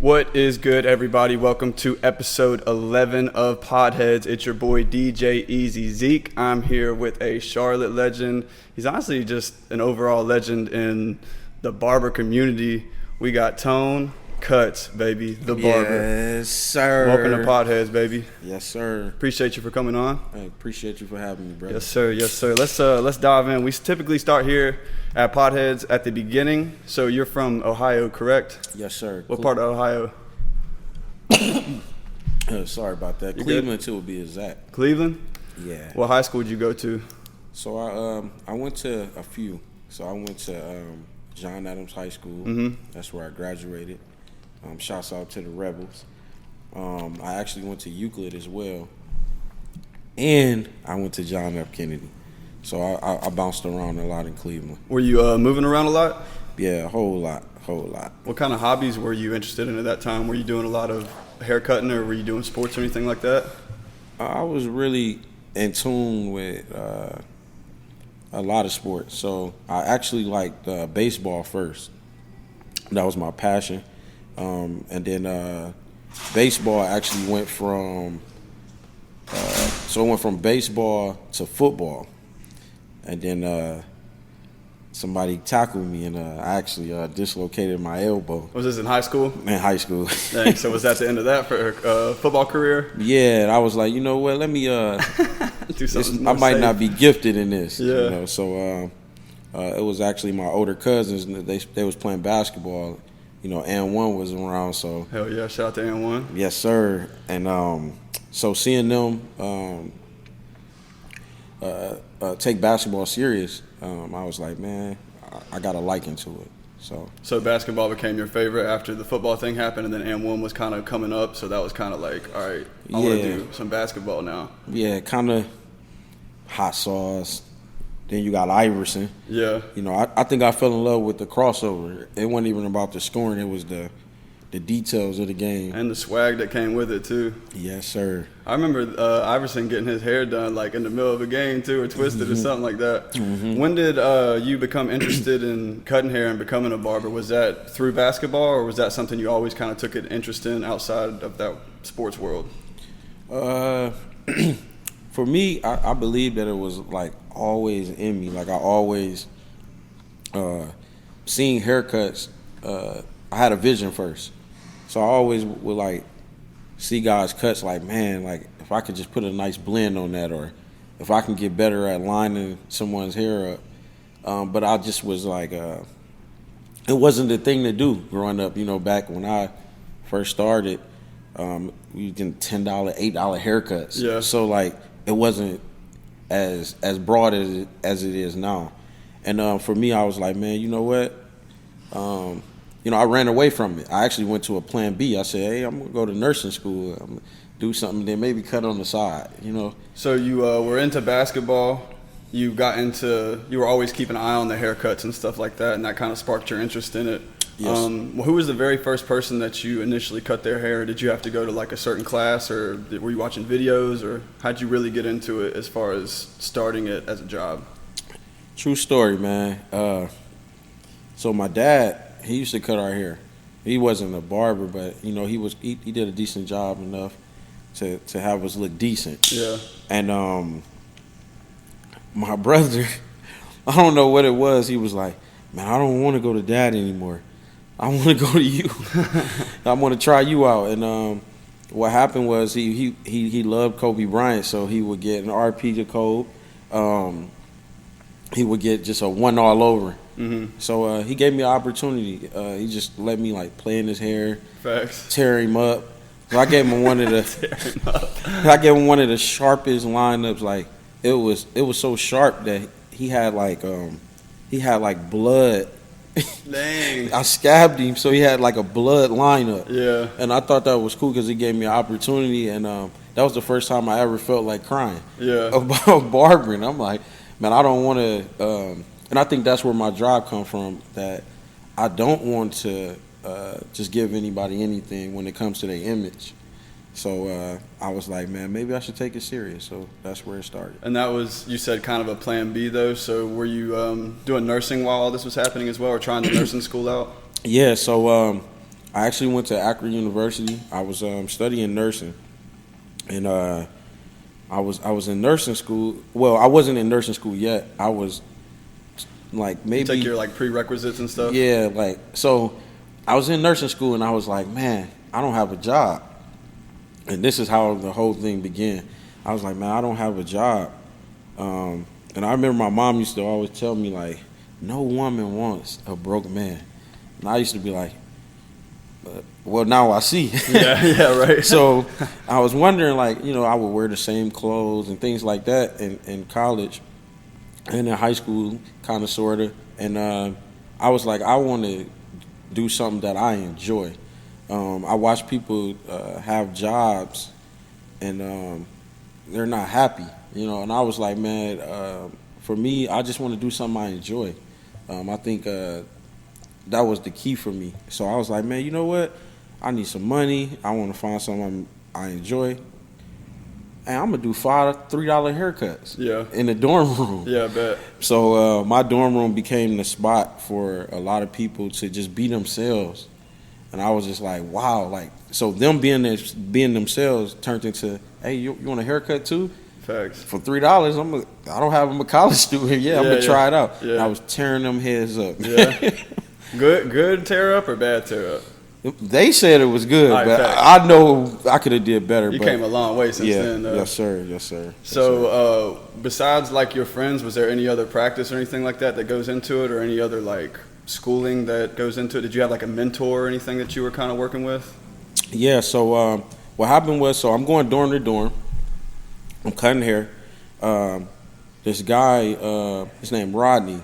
What is good, everybody? Welcome to episode 11 of PODHEADS. It's your boy DJ Easy Zeke. I'm here with a Charlotte legend. He's honestly just an overall legend in the barber community. We got Tone Kutz, baby, the barber. Yes, sir. Welcome to PODHEADS, baby. Yes, sir. Appreciate you for coming on. I appreciate you for having me, brother. Yes, sir. Yes, sir. Let's dive in. We typically start here at PODHEADS at the beginning. So you're from Ohio, correct? Yes, sir. What part of Ohio? Sorry about that. You Cleveland, good? to be exact. Cleveland? Yeah. What high school did you go to? So I went to a few. So I went to John Adams High School. Mm-hmm. That's where I graduated. Shouts out to the Rebels. I actually went to Euclid as well. And I went to John F. Kennedy. So I bounced around a lot in Cleveland. Were you moving around a lot? Yeah, a whole lot. What kind of hobbies were you interested in at that time? Were you doing a lot of hair cutting, or were you doing sports or anything like that? I was really in tune with a lot of sports. So I actually liked baseball first. That was my passion. And then baseball actually went from it went from baseball to football. And then somebody tackled me, and I actually dislocated my elbow. Was this in high school? In high school. Dang, so was that the end of that for football career? Yeah, and I was like, you know what, let me Do something I might safe. not be gifted in this. Yeah. You know, so it was actually my older cousins, and they was playing basketball. You know, and one was around, so Hell yeah, shout out to N1. yes, sir. And so seeing them take basketball serious, I was like, man, I got a liking to it. So basketball became your favorite after the football thing happened, and then N1 was kind of coming up, so that was kind of like, all right, I want to do some basketball now. yeah, kind of hot sauce. Then you got Iverson. Yeah. You know, I think I fell in love with the crossover. It wasn't even about the scoring. It was the details of the game. And the swag that came with it, too. Yes, sir. I remember Iverson getting his hair done, like, in the middle of a game, too, or twisted or something like that. Mm-hmm. When did you become interested in cutting hair and becoming a barber? Was that through basketball, or was that something you always kind of took an interest in outside of that sports world? For me, I believe that it was, like, always in me. Like, I always, seeing haircuts, I had a vision first. So I always would, like, see guys' cuts like, man, like, if I could just put a nice blend on that, or if I can get better at lining someone's hair up. But I just was like, it wasn't the thing to do growing up. You know, back when I first started, we did $10, $8 haircuts. Yeah. So, like, it wasn't as broad as it is now. And for me, I was like, man, you know what? You know, I ran away from it. I actually went to a plan B. I said, hey, I'm going to go to nursing school. I'm going to do something, then maybe cut on the side, you know. So you were into basketball. You were always keeping an eye on the haircuts and stuff like that, and that kind of sparked your interest in it. Yes. Who was the very first person that you initially cut their hair? Did you have to go to like a certain class, or were you watching videos, or how'd you really get into it as far as starting it as a job? True story, man. So my dad, he used to cut our hair. He wasn't a barber, but you know, he did a decent job enough to have us look decent. Yeah. And my brother, I don't know what it was. He was like, man, I don't want to go to dad anymore. I want to go to you. I want to try you out. And what happened was he loved Kobe Bryant, so he would get an RP to Kobe. He would get just a one all over. Mm-hmm. So he gave me an opportunity. He just let me like play in his hair, Facts. tear him up. So I gave him one of the sharpest lineups. Like it was so sharp that he had like blood. Dang. I scabbed him, so he had like a blood lineup. Yeah. And I thought that was cool because he gave me an opportunity, and that was the first time I ever felt like crying. Yeah. About barbering. I'm like, man, I don't want to. And I think that's where my drive come from. That I don't want to just give anybody anything when it comes to their image. So I was like, man, maybe I should take it serious. So that's where it started. And that was, you said, kind of a plan B, though. So were you doing nursing while all this was happening as well, or trying the nursing school out? Yeah, so I actually went to Akron University. I was studying nursing, and I was in nursing school. Well, I wasn't in nursing school yet. I was like maybe you take your like prerequisites and stuff. Yeah, like so. I was in nursing school, and I was like, man, I don't have a job. And this is how the whole thing began. I was like, man, I don't have a job. And I remember my mom used to always tell me like, no woman wants a broke man. And I used to be like, well, now I see. Yeah, right. So I was wondering, like, I would wear the same clothes and things like that in college and in high school, kind of, sort of. And I was like, I want to do something that I enjoy. I watch people have jobs and they're not happy, and I was like, man, for me, I just want to do something I enjoy. I think that was the key for me. So I was like, man, you know what? I need some money. I want to find something I enjoy. And I'm going to do $3 haircuts in the dorm room. Yeah, I bet. So my dorm room became the spot for a lot of people to just be themselves. And I was just like, wow. Like, so them being themselves turned into, hey, you want a haircut too? Facts. For $3, I don't have them a college student. Yeah, I'm going to try it out. Yeah. And I was tearing them heads up. Yeah. Good tear up or bad tear up? They said it was good, right, but facts. I know I could have did better. You came a long way since then, though. Yes, sir. Yes, sir. So besides like your friends, was there any other practice or anything like that goes into it, or any other like schooling that goes into it? Did you have like a mentor or anything that you were kind of working with? Yeah, so what happened was, so I'm going dorm to dorm. I'm cutting hair. This guy, his name Rodney,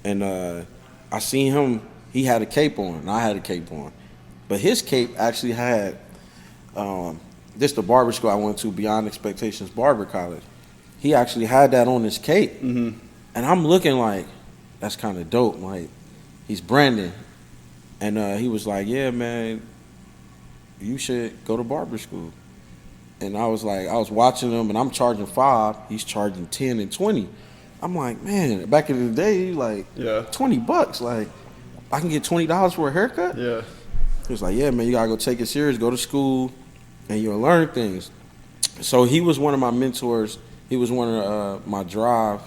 and I seen him. He had a cape on, and I had a cape on. But his cape actually had, this the barber school I went to, Beyond Expectations Barber College. He actually had that on his cape. Mm-hmm. And I'm looking like, that's kind of dope. Like, he's Brandon. And he was like, yeah, man, you should go to barber school. And I was like, I was watching him, and I'm charging $5. He's charging $10 and $20. I'm like, man, back in the day, like, $20. Like, I can get $20 for a haircut? Yeah. He was like, yeah, man, you got to go take it serious, go to school, and you'll learn things. So he was one of my mentors. He was one of my drives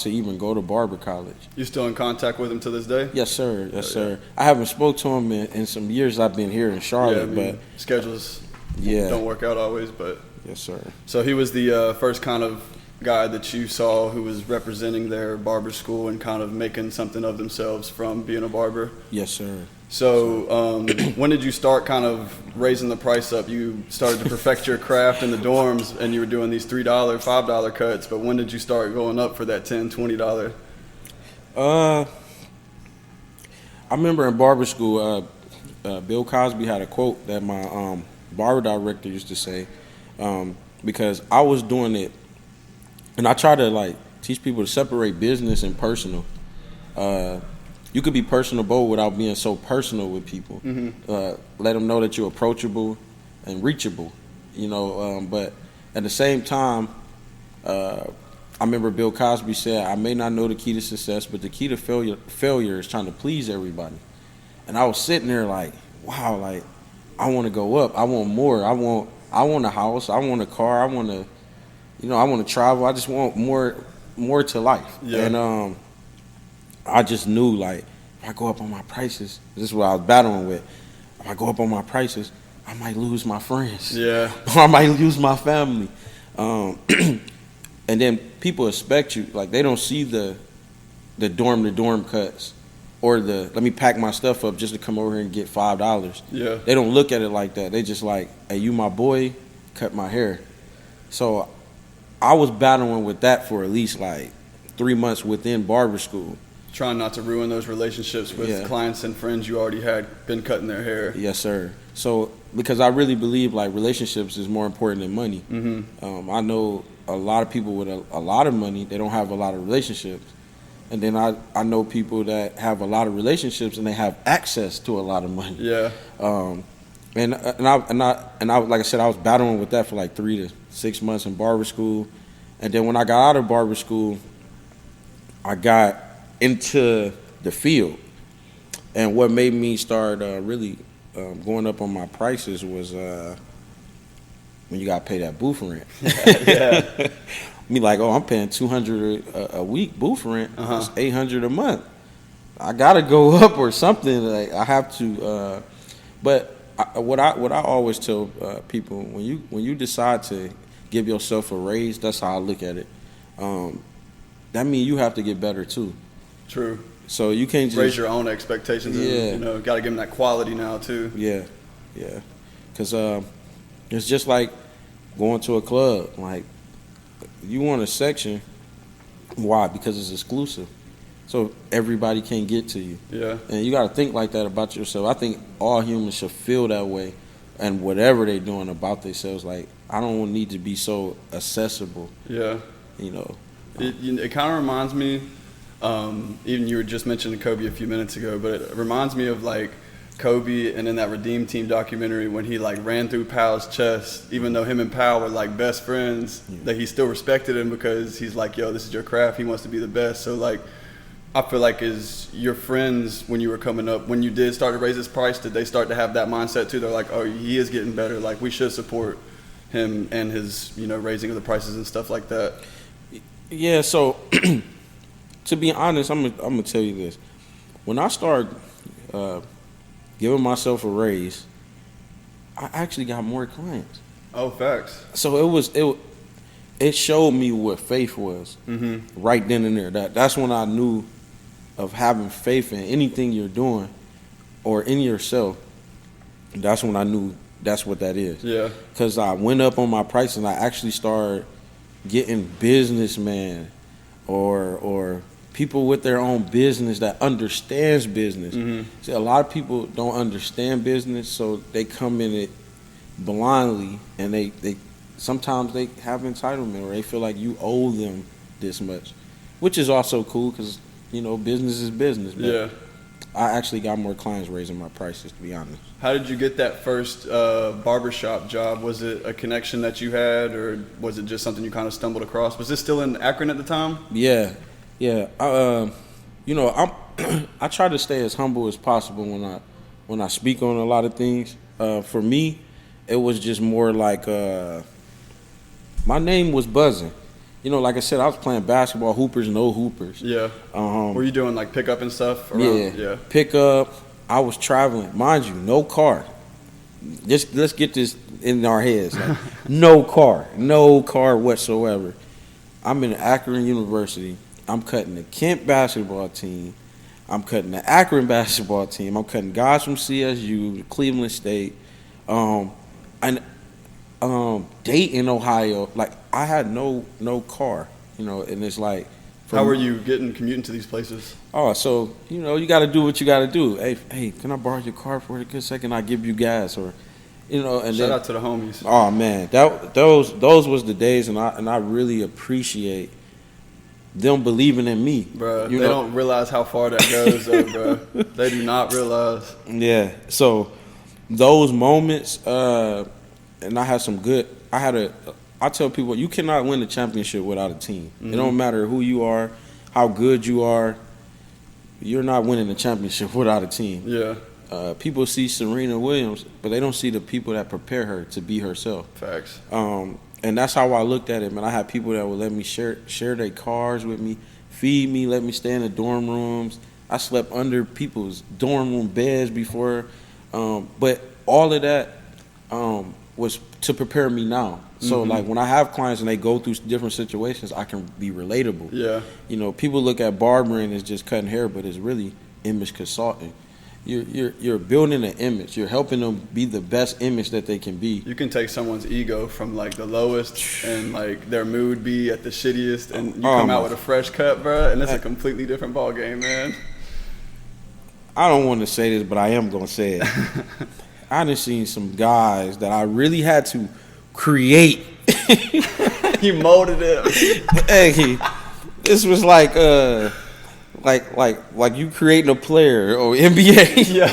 to even go to barber college. You still in contact with him to this day? Yes, sir. Yes, sir. I haven't spoke to him in some years I've been here in Charlotte. But schedules don't work out always. But yes, sir. So he was the first kind of guy that you saw who was representing their barber school and kind of making something of themselves from being a barber? Yes, sir. So when did you start kind of raising the price up? You started to perfect your craft in the dorms, and you were doing these $3, $5 cuts, but when did you start going up for that $10, $20? I remember in barber school, Bill Cosby had a quote that my barber director used to say, because I was doing it, and I try to like teach people to separate business and personal. You could be personable without being so personal with people. Mm-hmm. Let them know that you're approachable and reachable, but at the same time, I remember Bill Cosby said, I may not know the key to success, but the key to failure is trying to please everybody. And I was sitting there like, wow, like, I want to go up. I want more. I want a house. I want a car. I want to travel. I just want more to life. Yeah. And I just knew, like, if I go up on my prices, this is what I was battling with. If I go up on my prices, I might lose my friends. Yeah. Or I might lose my family. And then people expect you, like, they don't see the dorm-to-dorm cuts or let me pack my stuff up just to come over here and get $5. Yeah. They don't look at it like that. They just like, hey, you my boy, cut my hair. So I was battling with that for at least, like, 3 months within barber school. Trying not to ruin those relationships with clients and friends you already had been cutting their hair. Yes, sir. So, because I really believe, like, relationships is more important than money. Mm-hmm. I know a lot of people with a lot of money, they don't have a lot of relationships. And then I know people that have a lot of relationships and they have access to a lot of money. Yeah. And I like I said, I was battling with that for like 3 to 6 months in barber school. And then when I got out of barber school, I got into the field. And what made me start really going up on my prices was when you got to pay that booth rent. Yeah. Me like, oh, I'm paying $200 a week booth rent. That's $800 a month. I gotta go up or something. Like I have to. What I always tell people, when you decide to give yourself a raise, that's how I look at it. That means you have to get better too. True. So you can't just raise your own expectations. Yeah. And, got to give them that quality now too. Yeah, yeah. Because it's just like going to a club. Like you want a section. Why? Because it's exclusive. So everybody can't get to you. Yeah. And you got to think like that about yourself. I think all humans should feel that way, and whatever they're doing about themselves. Like I don't need to be so accessible. Yeah. It kind of reminds me. Even you were just mentioning Kobe a few minutes ago, but it reminds me of like Kobe and in that Redeem Team documentary when he like ran through Powell's chest, even though him and Powell were like best friends, that he still respected him because he's like, yo, this is your craft. He wants to be the best. So like, I feel like is your friends when you were coming up, when you did start to raise his price, did they start to have that mindset too? They're like, oh, he is getting better. Like we should support him and his, raising of the prices and stuff like that. Yeah. So to be honest, I'm gonna tell you this. When I started giving myself a raise, I actually got more clients. Oh, facts. So it showed me what faith was right then and there. That's when I knew of having faith in anything you're doing or in yourself. That's when I knew that's what that is. Yeah. Because I went up on my price and I actually started getting businessmen or people with their own business that understands business. See, a lot of people don't understand business, so they come in it blindly, and they sometimes they have entitlement, or they feel like you owe them this much, which is also cool because business is business. But yeah. I actually got more clients raising my prices, to be honest. How did you get that first barbershop job? Was it a connection that you had, or was it just something you kind of stumbled across? Was this still in Akron at the time? Yeah. I try to stay as humble as possible when I speak on a lot of things. For me, it was just more like my name was buzzing. Like I said, I was playing basketball, hoopers, no hoopers. Yeah. Were you doing like pickup and stuff around? Yeah. Pickup. I was traveling, mind you, no car. Just let's get this in our heads. Like, no car whatsoever. I'm in Akron University. I'm cutting the Kent basketball team. I'm cutting the Akron basketball team. I'm cutting guys from CSU, Cleveland State, and Dayton, Ohio. Like I had no car, and it's like. How were you commuting to these places? Oh, so you got to do what you got to do. Hey, can I borrow your car for a good second? I give you gas, or And shout out to the homies. Oh man, those was the days, and I really appreciate them believing in me, bro. They don't realize how far that goes, though, bro. They do not realize. Yeah. So those moments, and I had some good. I tell people, you cannot win the championship without a team. It don't matter who you are, how good you are. You're not winning the championship without a team. Yeah. People see Serena Williams, but they don't see the people that prepare her to be herself. Facts. And that's how I looked at it, man. I had people that would let me share their cars with me, feed me, let me stay in the dorm rooms. I slept under people's dorm room beds before. But all of that was to prepare me now. So, like, when I have clients and they go through different situations, I can be relatable. Yeah. People look at barbering as just cutting hair, but it's really image consulting. You're building an image. You're helping them be the best image that they can be. You can take someone's ego from like the lowest and like their mood be at the shittiest, and you come out with a fresh cut, bro, and it's a completely different ball game, man. I don't want to say this, but I am gonna say it. I done seen some guys that I really had to create. You molded it. Hey, this was like you creating a player or NBA. Yo,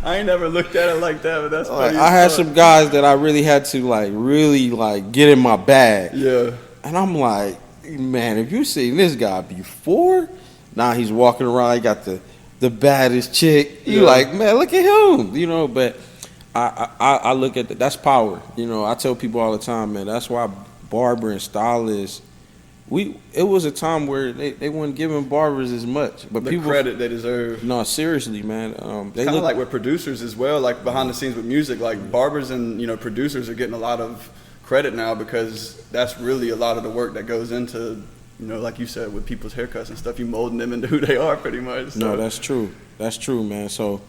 I ain't never looked at it like that, but that's funny. I had some guys that I really had to really get in my bag. Yeah. And I'm like, man, if you seen this guy before, now he's walking around, he got the the baddest chick. You like, man, look at him, you know. But I look at that's power. You know, I tell people all the time, man. That's why barber and stylist. It was a time where they weren't giving barbers as much, but the people credit they deserve. No, seriously, man. They kind of like with producers as well, like behind the scenes with music, like barbers and producers are getting a lot of credit now because that's really a lot of the work that goes into like you said with people's haircuts and stuff. You molding them into who they are pretty much. So. No, that's true. That's true, man. So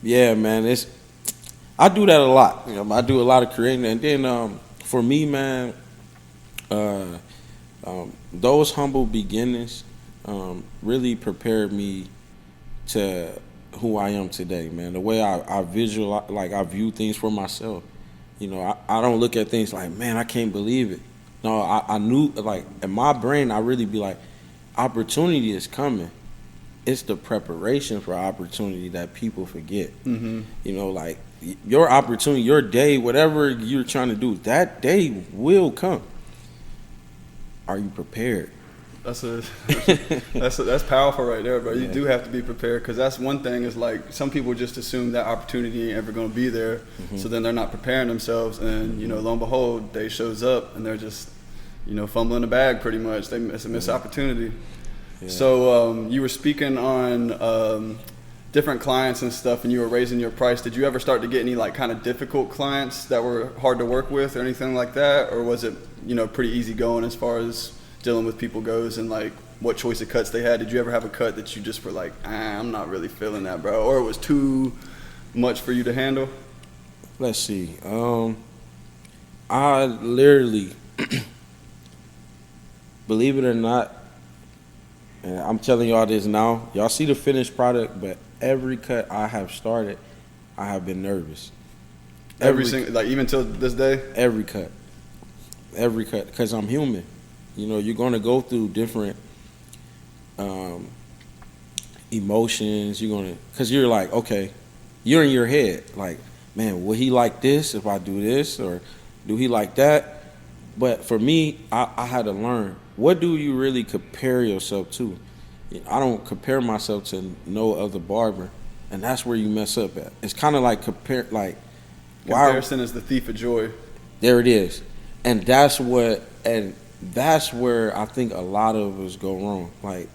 yeah, man, I do that a lot. I do a lot of creating, and then for me, man. Those humble beginnings really prepared me to who I am today, man. The way I visualize, like I view things for myself. I don't look at things like, man, I can't believe it. No, I knew, like, in my brain, I really be like, opportunity is coming. It's the preparation for opportunity that people forget. Mm-hmm. Like your opportunity, your day, whatever you're trying to do, that day will come. Are you prepared? That's powerful right there, bro. You do have to be prepared because that's one thing is like some people just assume that opportunity ain't ever going to be there, so then they're not preparing themselves, and lo and behold, day shows up and they're just fumbling the bag pretty much. It's a missed opportunity. Yeah. So you were speaking on different clients and stuff, and you were raising your price. Did you ever start to get any like kind of difficult clients that were hard to work with or anything like that, or was it pretty easy going as far as dealing with people goes and like what choice of cuts they had? Did you ever have a cut that you just were like, I'm not really feeling that, bro, or it was too much for you to handle? Let's see. I literally, believe it or not, and I'm telling y'all this now, y'all see the finished product, but every cut I have started, I have been nervous. Every single, like even till this day? Every cut, because I'm human. You're going to go through different emotions. Because you're like, okay, you're in your head. Like, man, will he like this if I do this? Or do he like that? But for me, I had to learn, what do you really compare yourself to? I don't compare myself to no other barber. And that's where you mess up at. It's kind of like comparison is the thief of joy. There it is. And that's where I think a lot of us go wrong. Like,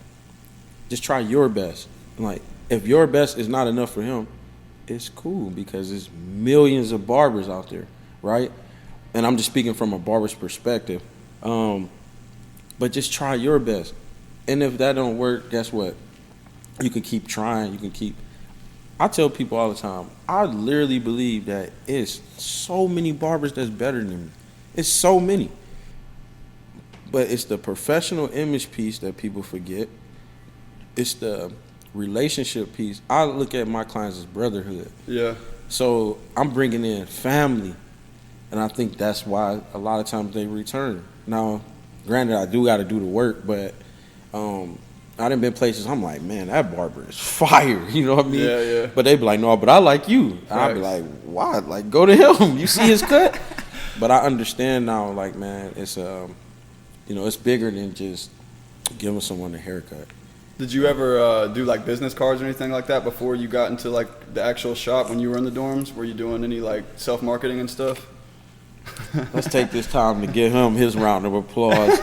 just try your best. Like, if your best is not enough for him, it's cool because there's millions of barbers out there, right? And I'm just speaking from a barber's perspective. But just try your best. And if that don't work, guess what? You can keep trying. I tell people all the time, I literally believe that it's so many barbers that's better than me. It's so many. But it's the professional image piece that people forget. It's the relationship piece. I look at my clients as brotherhood. Yeah. So I'm bringing in family. And I think that's why a lot of times they return. Now, granted, I do got to do the work, but I done been places I'm like, man, that barber is fire. You know what I mean? Yeah, yeah. But they be like, no, but I like you. And I be like, why? Like, go to him. You see his cut? But I understand now, like, man, it's it's bigger than just giving someone a haircut. Did you ever do like business cards or anything like that before you got into like the actual shop when you were in the dorms? Were you doing any like self-marketing and stuff? Let's take this time to give him his round of applause.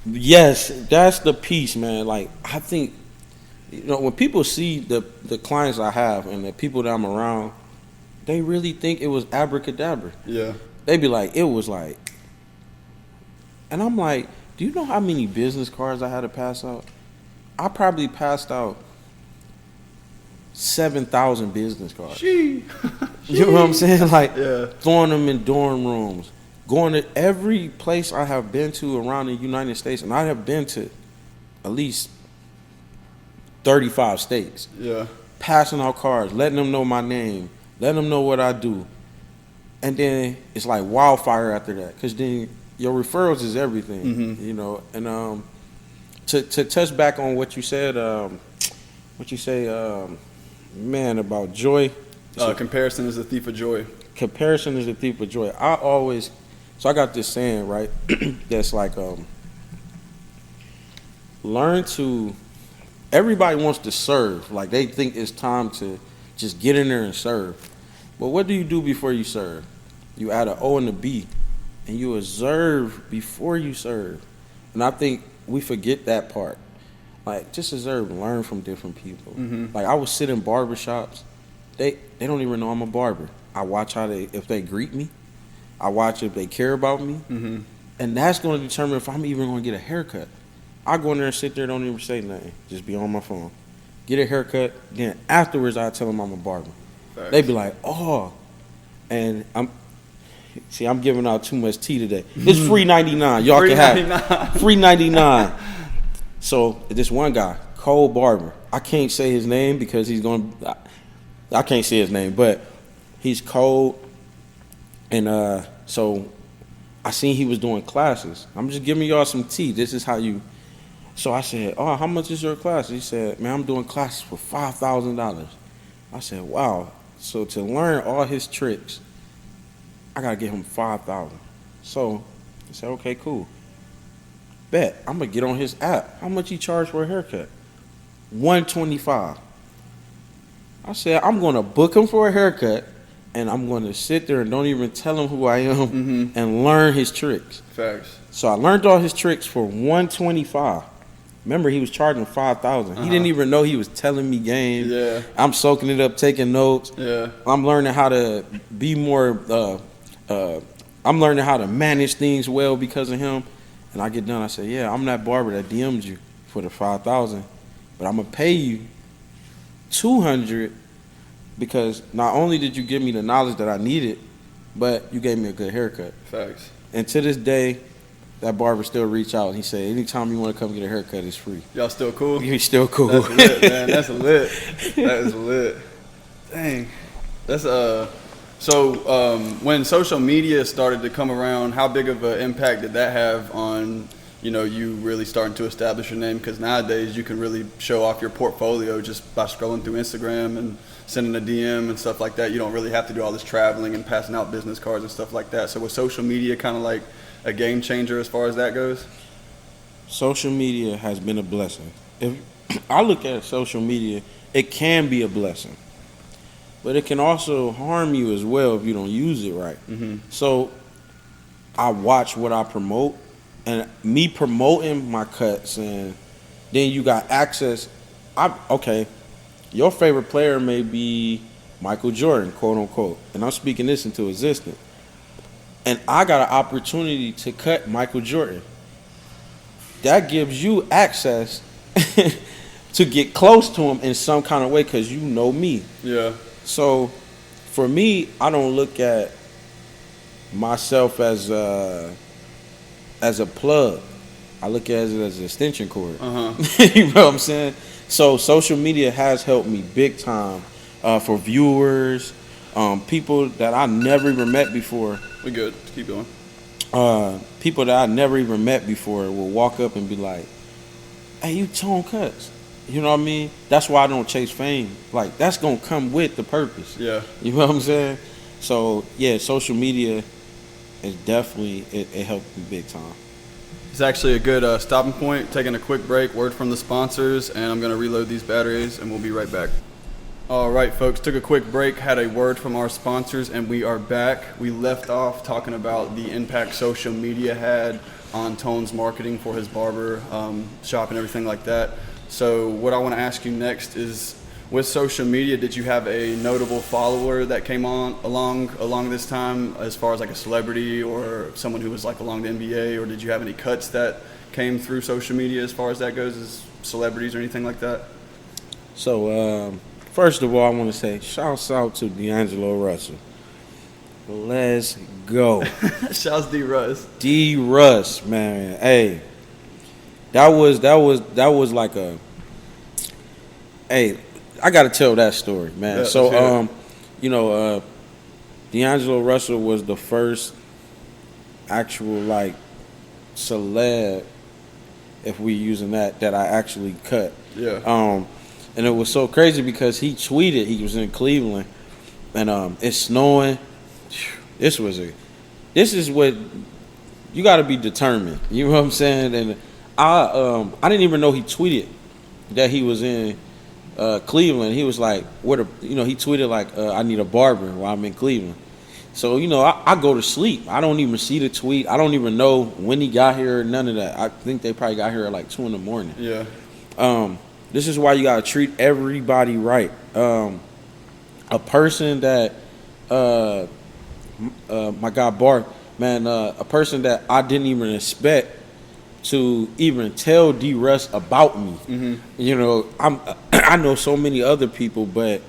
Yes, that's the piece, man. Like, I think, when people see the clients I have and the people that I'm around, they really think it was abracadabra. Yeah. They be like, it was like, and I'm like, do you know how many business cards I had to pass out? I probably passed out 7,000 business cards. You know what I'm saying? Like, throwing them in dorm rooms, going to every place I have been to around the United States, and I have been to at least 35 states. Yeah. Passing out cards, letting them know my name, letting them know what I do. And then it's like wildfire after that, because then your referrals is everything, And to touch back on what you said, man, about joy. Comparison is the thief of joy. Comparison is the thief of joy. So I got this saying, right, that's like, learn to everybody wants to serve. Like, they think it's time to just get in there and serve. But what do you do before you serve? You add an O and a B, and you observe before you serve. And I think we forget that part. Like, just observe and learn from different people. Mm-hmm. Like, I would sit in barbershops. They don't even know I'm a barber. I watch if they greet me. I watch if they care about me. Mm-hmm. And that's going to determine if I'm even going to get a haircut. I go in there and sit there, don't even say nothing. Just be on my phone. Get a haircut. Then afterwards, I tell them I'm a barber. Thanks. They be like, oh. And I'm giving out too much tea today. It's free 99. Y'all can have it. Free 99. So this one guy, Cole Barber. I can't say his name because I can't say his name, but he's Cole. And so I seen he was doing classes. I'm just giving y'all some tea. This is how you. So I said, oh, how much is your class? He said, man, I'm doing classes for $5,000. I said, wow. So to learn all his tricks, I got to get him $5,000. So I said, okay, cool. Bet, I'm going to get on his app. How much he charge for a haircut? $125. I said, I'm going to book him for a haircut, and I'm going to sit there and don't even tell him who I am and learn his tricks. Facts. So I learned all his tricks for $125. Remember, he was charging $5,000. He didn't even know he was telling me game. Yeah. I'm soaking it up, taking notes. Yeah. I'm learning how to be more. I'm learning how to manage things well because of him. And I get done. I say, yeah, I'm that barber that DM'd you for the $5,000, but I'm gonna pay you $200 because not only did you give me the knowledge that I needed, but you gave me a good haircut. Facts. And to this day, that barber still reach out. He said, anytime you want to come get a haircut, it's free. Y'all still cool? He's still cool. That's lit, man. That's lit. That is lit. Dang. That's So when social media started to come around, how big of an impact did that have on, you really starting to establish your name? Because nowadays you can really show off your portfolio just by scrolling through Instagram and sending a DM and stuff like that. You don't really have to do all this traveling and passing out business cards and stuff like that. So was social media kind of like a game changer as far as that goes? Social media has been a blessing. If I look at social media, it can be a blessing, but it can also harm you as well if you don't use it right. Mm-hmm. So I watch what I promote, and me promoting my cuts, and then you got access. Okay, your favorite player may be Michael Jordan, quote unquote, and I'm speaking this into existence. And I got an opportunity to cut Michael Jordan. That gives you access to get close to him in some kind of way because you know me. Yeah. So for me, I don't look at myself as a plug. I look at it as an extension cord. You know what I'm saying? So social media has helped me big time for viewers, people that I never even met before. We good. Keep going. People that I never even met before will walk up and be like, hey, you Tone Kutz. You know what I mean? That's why I don't chase fame. Like, that's going to come with the purpose. Yeah. You know what I'm saying? So, yeah, social media is definitely, it helped me big time. It's actually a good stopping point. Taking a quick break, word from the sponsors, and I'm going to reload these batteries, and we'll be right back. All right, folks, took a quick break, had a word from our sponsors, and we are back. We left off talking about the impact social media had on Tone's marketing for his barber shop and everything like that. So what I want to ask you next is, with social media, did you have a notable follower that came on along this time, as far as like a celebrity or someone who was like along the NBA, or did you have any cuts that came through social media as far as that goes, as celebrities or anything like that? So, first of all, I want to say shouts out to D'Angelo Russell. Let's go. Shouts D Russ. D Russ, man. Hey, that was like a. Hey, I got to tell that story, man. Yeah, so, D'Angelo Russell was the first actual like celeb, if we using that I actually cut. Yeah. And it was so crazy because he tweeted, he was in Cleveland, and it's snowing. This is what you got to be determined. You know what I'm saying? And I didn't even know he tweeted. that he was in Cleveland. He was like, he tweeted like, I need a barber while I'm in Cleveland. So, I go to sleep. I don't even see the tweet. I don't even know when he got here or none of that. I think they probably got here at like 2 in the morning. Yeah. This is why you got to treat everybody right. A person that, my guy Bart, man, a person that I didn't even expect to even tell D-Russ about me. Mm-hmm. I know so many other people, but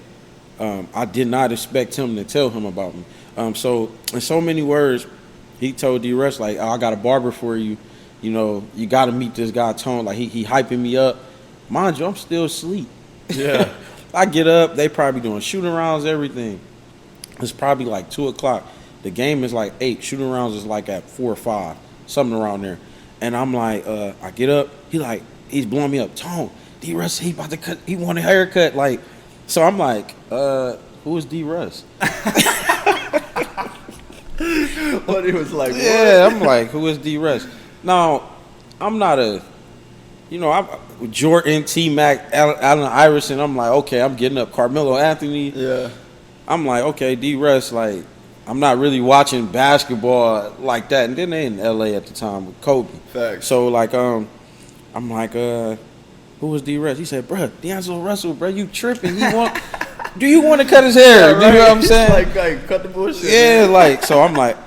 I did not expect him to tell him about me. So in so many words, he told D-Russ, like, I got a barber for you. You got to meet this guy, Tone. Like, he hyping me up. Mind you, I'm still asleep. Yeah. I get up. They probably doing shooting rounds, everything. It's probably like 2 o'clock. The game is like 8. Shooting rounds is like at 4 or 5, something around there. And I'm like, I get up. He's blowing me up. Tone, D-Russ, he about to cut. He want a haircut. Like, so I'm like, who is D-Russ? What he was like? Yeah, what? I'm like, who is D-Russ? Now, I'm not I'm Jordan, T-Mac, Allen Iverson. I'm like, okay, I'm getting up. Carmelo Anthony. Yeah. I'm like, okay, D-Russ, like, I'm not really watching basketball like that. And then they in L.A. at the time with Kobe. Facts. So, like, I'm like, who was D-Russ? He said, bruh, D'Angelo Russell, bruh, you tripping. Do you want to cut his hair? Yeah, right. You know what I'm saying? like cut the bullshit. Yeah, man. like, so I'm like,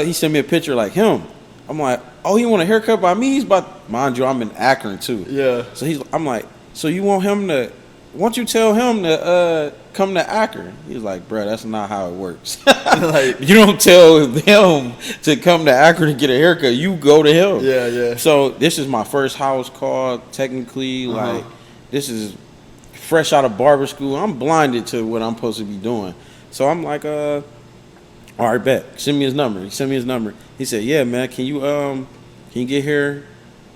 he sent me a picture like him. I'm like, he want a haircut by me? He's about, mind you, I'm in Akron too. Yeah. So I'm like, so you want him to, won't you tell him to come to Akron? He's like, bro, that's not how it works. Like, you don't tell him to come to Akron to get a haircut. You go to him. Yeah, yeah. So this is my first house call, technically. Like, this is fresh out of barber school. I'm blinded to what I'm supposed to be doing. So I'm like, all right, bet. Send me his number. He sent me his number. He said, yeah, man, can you get here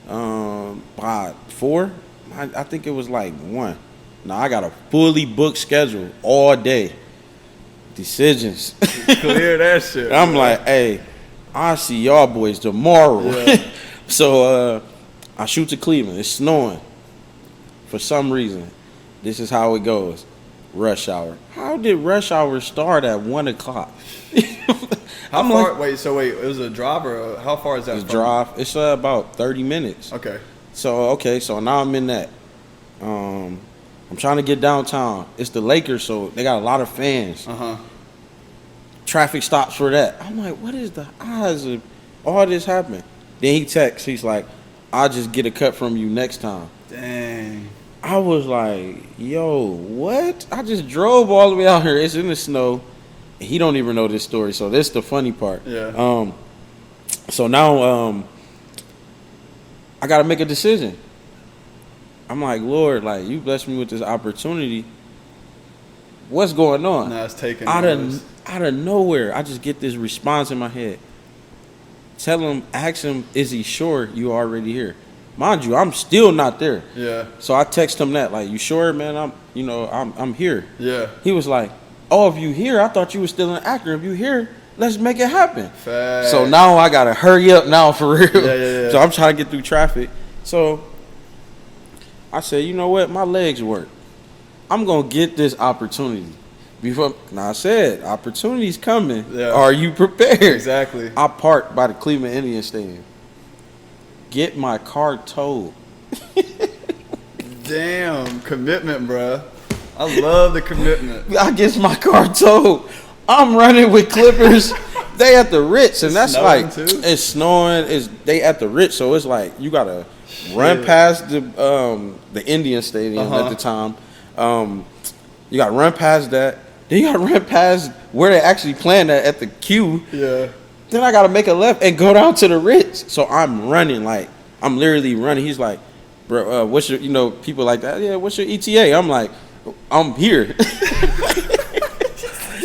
by 4? I think it was like 1. Now I got a fully booked schedule all day. Decisions. Clear that shit. I'm like, hey, I'll see y'all boys tomorrow. Yeah. So I shoot to Cleveland. It's snowing. For some reason, this is how it goes. Rush hour. How did rush hour start at 1 o'clock? How far? Like, wait, it was a drive or how far is that? It's drive. It's about 30 minutes. Okay. So now I'm in that. I'm trying to get downtown. It's the Lakers, so they got a lot of fans. Traffic stops for that. I'm like, what is the odds of all this happening? Then he texts. He's like, I'll just get a cut from you next time. Dang. I was like, yo, what? I just drove all the way out here. It's in the snow. He don't even know this story, so this is the funny part. Yeah. So now I got to make a decision. I'm like, Lord, like, you blessed me with this opportunity. What's going on? Nah, it's taking out of nowhere. I just get this response in my head. Ask him, is he sure you already here? Mind you, I'm still not there. Yeah. So I text him that, like, you sure, man? I'm here. Yeah. He was like, oh, if you here, I thought you were still in Akron. If you here, let's make it happen. Fact. So now I gotta hurry up now for real. Yeah. So I'm trying to get through traffic. So I said, you know what? My legs work. I'm gonna get this opportunity. I said, opportunity's coming. Yeah. Are you prepared? Exactly. I parked by the Cleveland Indian Stadium. Get my car towed. Damn, commitment, bruh. I love the commitment. I get my car towed. I'm running with Clippers. They at the Ritz, and that's like too? It's snowing. They at the Ritz, so it's like you gotta run past the Indian Stadium at the time. You gotta run past that. Then you gotta run past where they actually playing at the Q. Yeah. Then I gotta make a left and go down to the Ritz. So I'm running, like I'm literally running. He's like, bro, what's your, people like that. Yeah, what's your ETA? I'm like, I'm here.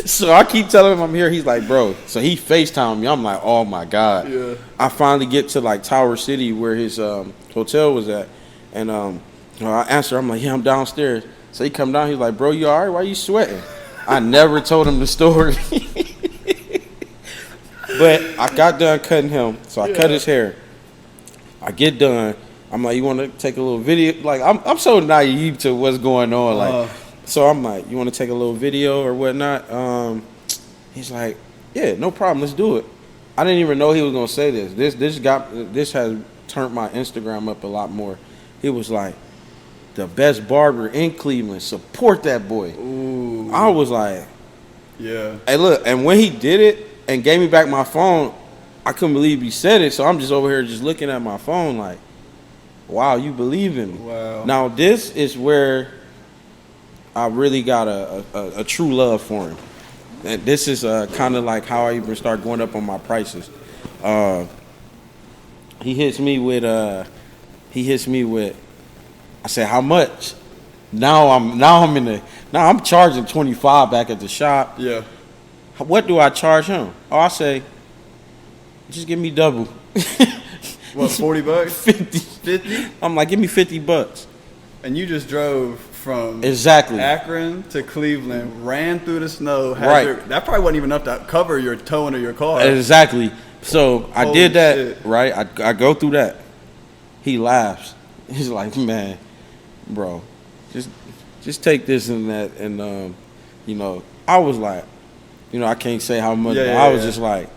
So I keep telling him I'm here. He's like, bro. So he FaceTimed me. I'm like, oh my God. Yeah. I finally get to like Tower City where his hotel was at. And I answer, I'm like, yeah, I'm downstairs. So he come down, he's like, bro, you all right? Why you sweating? I never told him the story. But I got done cutting him. So I cut his hair. I get done. I'm like, you want to take a little video? Like, I'm so naive to what's going on. Like, so I'm like, you want to take a little video or whatnot? He's like, yeah, no problem. Let's do it. I didn't even know he was gonna say this. This has turned my Instagram up a lot more. He was like, the best barber in Cleveland. Support that boy. Ooh. I was like, yeah. Hey, look, and when he did it and gave me back my phone, I couldn't believe he said it. So I'm just over here just looking at my phone like, wow, you believe in me. Wow. Now this is where I really got a true love for him. And this is kind of like how I even start going up on my prices. He hits me with I said, how much? Now I'm charging 25 back at the shop. Yeah. What do I charge him? Oh, I say, just give me double. What, 40 bucks? 50. 50? I'm like, give me $50. And you just drove from Exactly. Akron to Cleveland, ran through the snow. Right. That probably wasn't even enough to cover your towing of your car. Exactly. So I Holy did that, shit. right? I go through that. He laughs. He's like, man, bro, just take this and that. And, I was like, I can't say how much, but I was just like,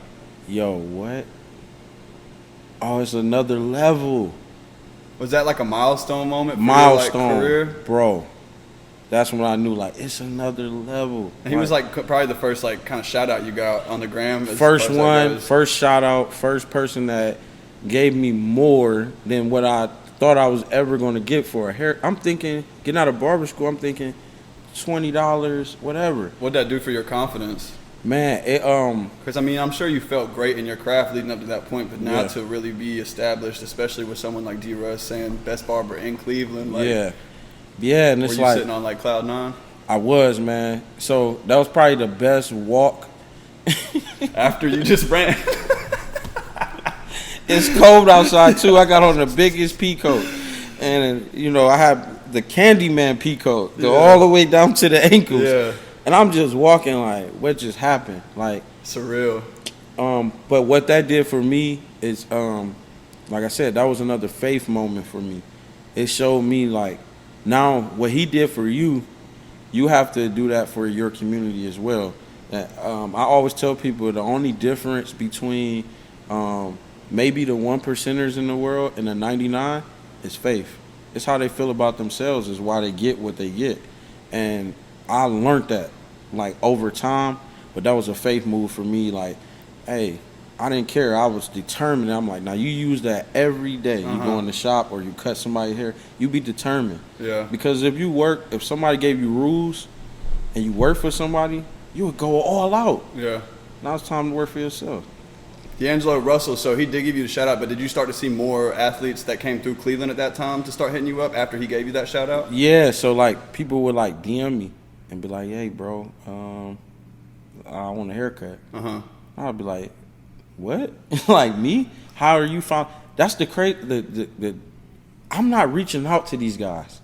yo, what? Oh, it's another level. Was that like a milestone moment for Milestone, your career? bro. That's when I knew, like, it's another level. And he was like probably the first like kind of shout out you got on the gram. First one, first shout out, first person that gave me more than what I thought I was ever going to get for a hair. I'm thinking, getting out of barber school, I'm thinking $20, whatever. What'd that do for your confidence? Man, Because I mean, I'm sure you felt great in your craft leading up to that point, but now Yeah. to really be established, especially with someone like D. Russ saying best barber in Cleveland, like, yeah, and were it's you like sitting on like cloud nine I was, man. So that was probably the best walk. after you just ran? It's cold outside too. I got on the biggest pea coat, and I have the Candyman pea coat, go all the way down to the ankles. Yeah. And I'm just walking like, what just happened? Like, Surreal. but what that did for me is, like I said, that was another faith moment for me. It showed me like, now what he did for you, you have to do that for your community as well. I always tell people the only difference between maybe the 1%ers in the world and the 99 is faith. It's how they feel about themselves is why they get what they get. And I learned that like over time, but that was a faith move for me. Like, hey, I didn't care. I was determined. I'm like, now you use that every day. You go in the shop or you cut somebody's hair, you be determined. Yeah. Because if somebody gave you rules and you work for somebody, you would go all out. Yeah. Now it's time to work for yourself. D'Angelo Russell, so he did give you the shout out, but did you start to see more athletes that came through Cleveland at that time to start hitting you up after he gave you that shout out? Yeah, so like people would like DM me and be like, hey bro, I want a haircut. I'd be like, what? Like me? How are you found? That's the crazy. I'm not reaching out to these guys.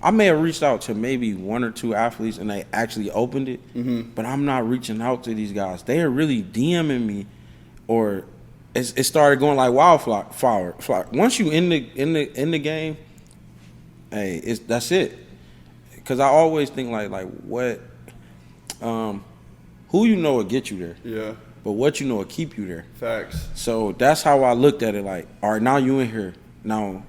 I may have reached out to maybe one or two athletes and they actually opened it, but I'm not reaching out to these guys. They are really DMing me, or it started going like wildfire. Once you in the game, hey, that's it. Because I always think like what, who you know will get you there. Yeah. But what you know will keep you there. Facts. So that's how I looked at it. Like, all right, now you in here. Now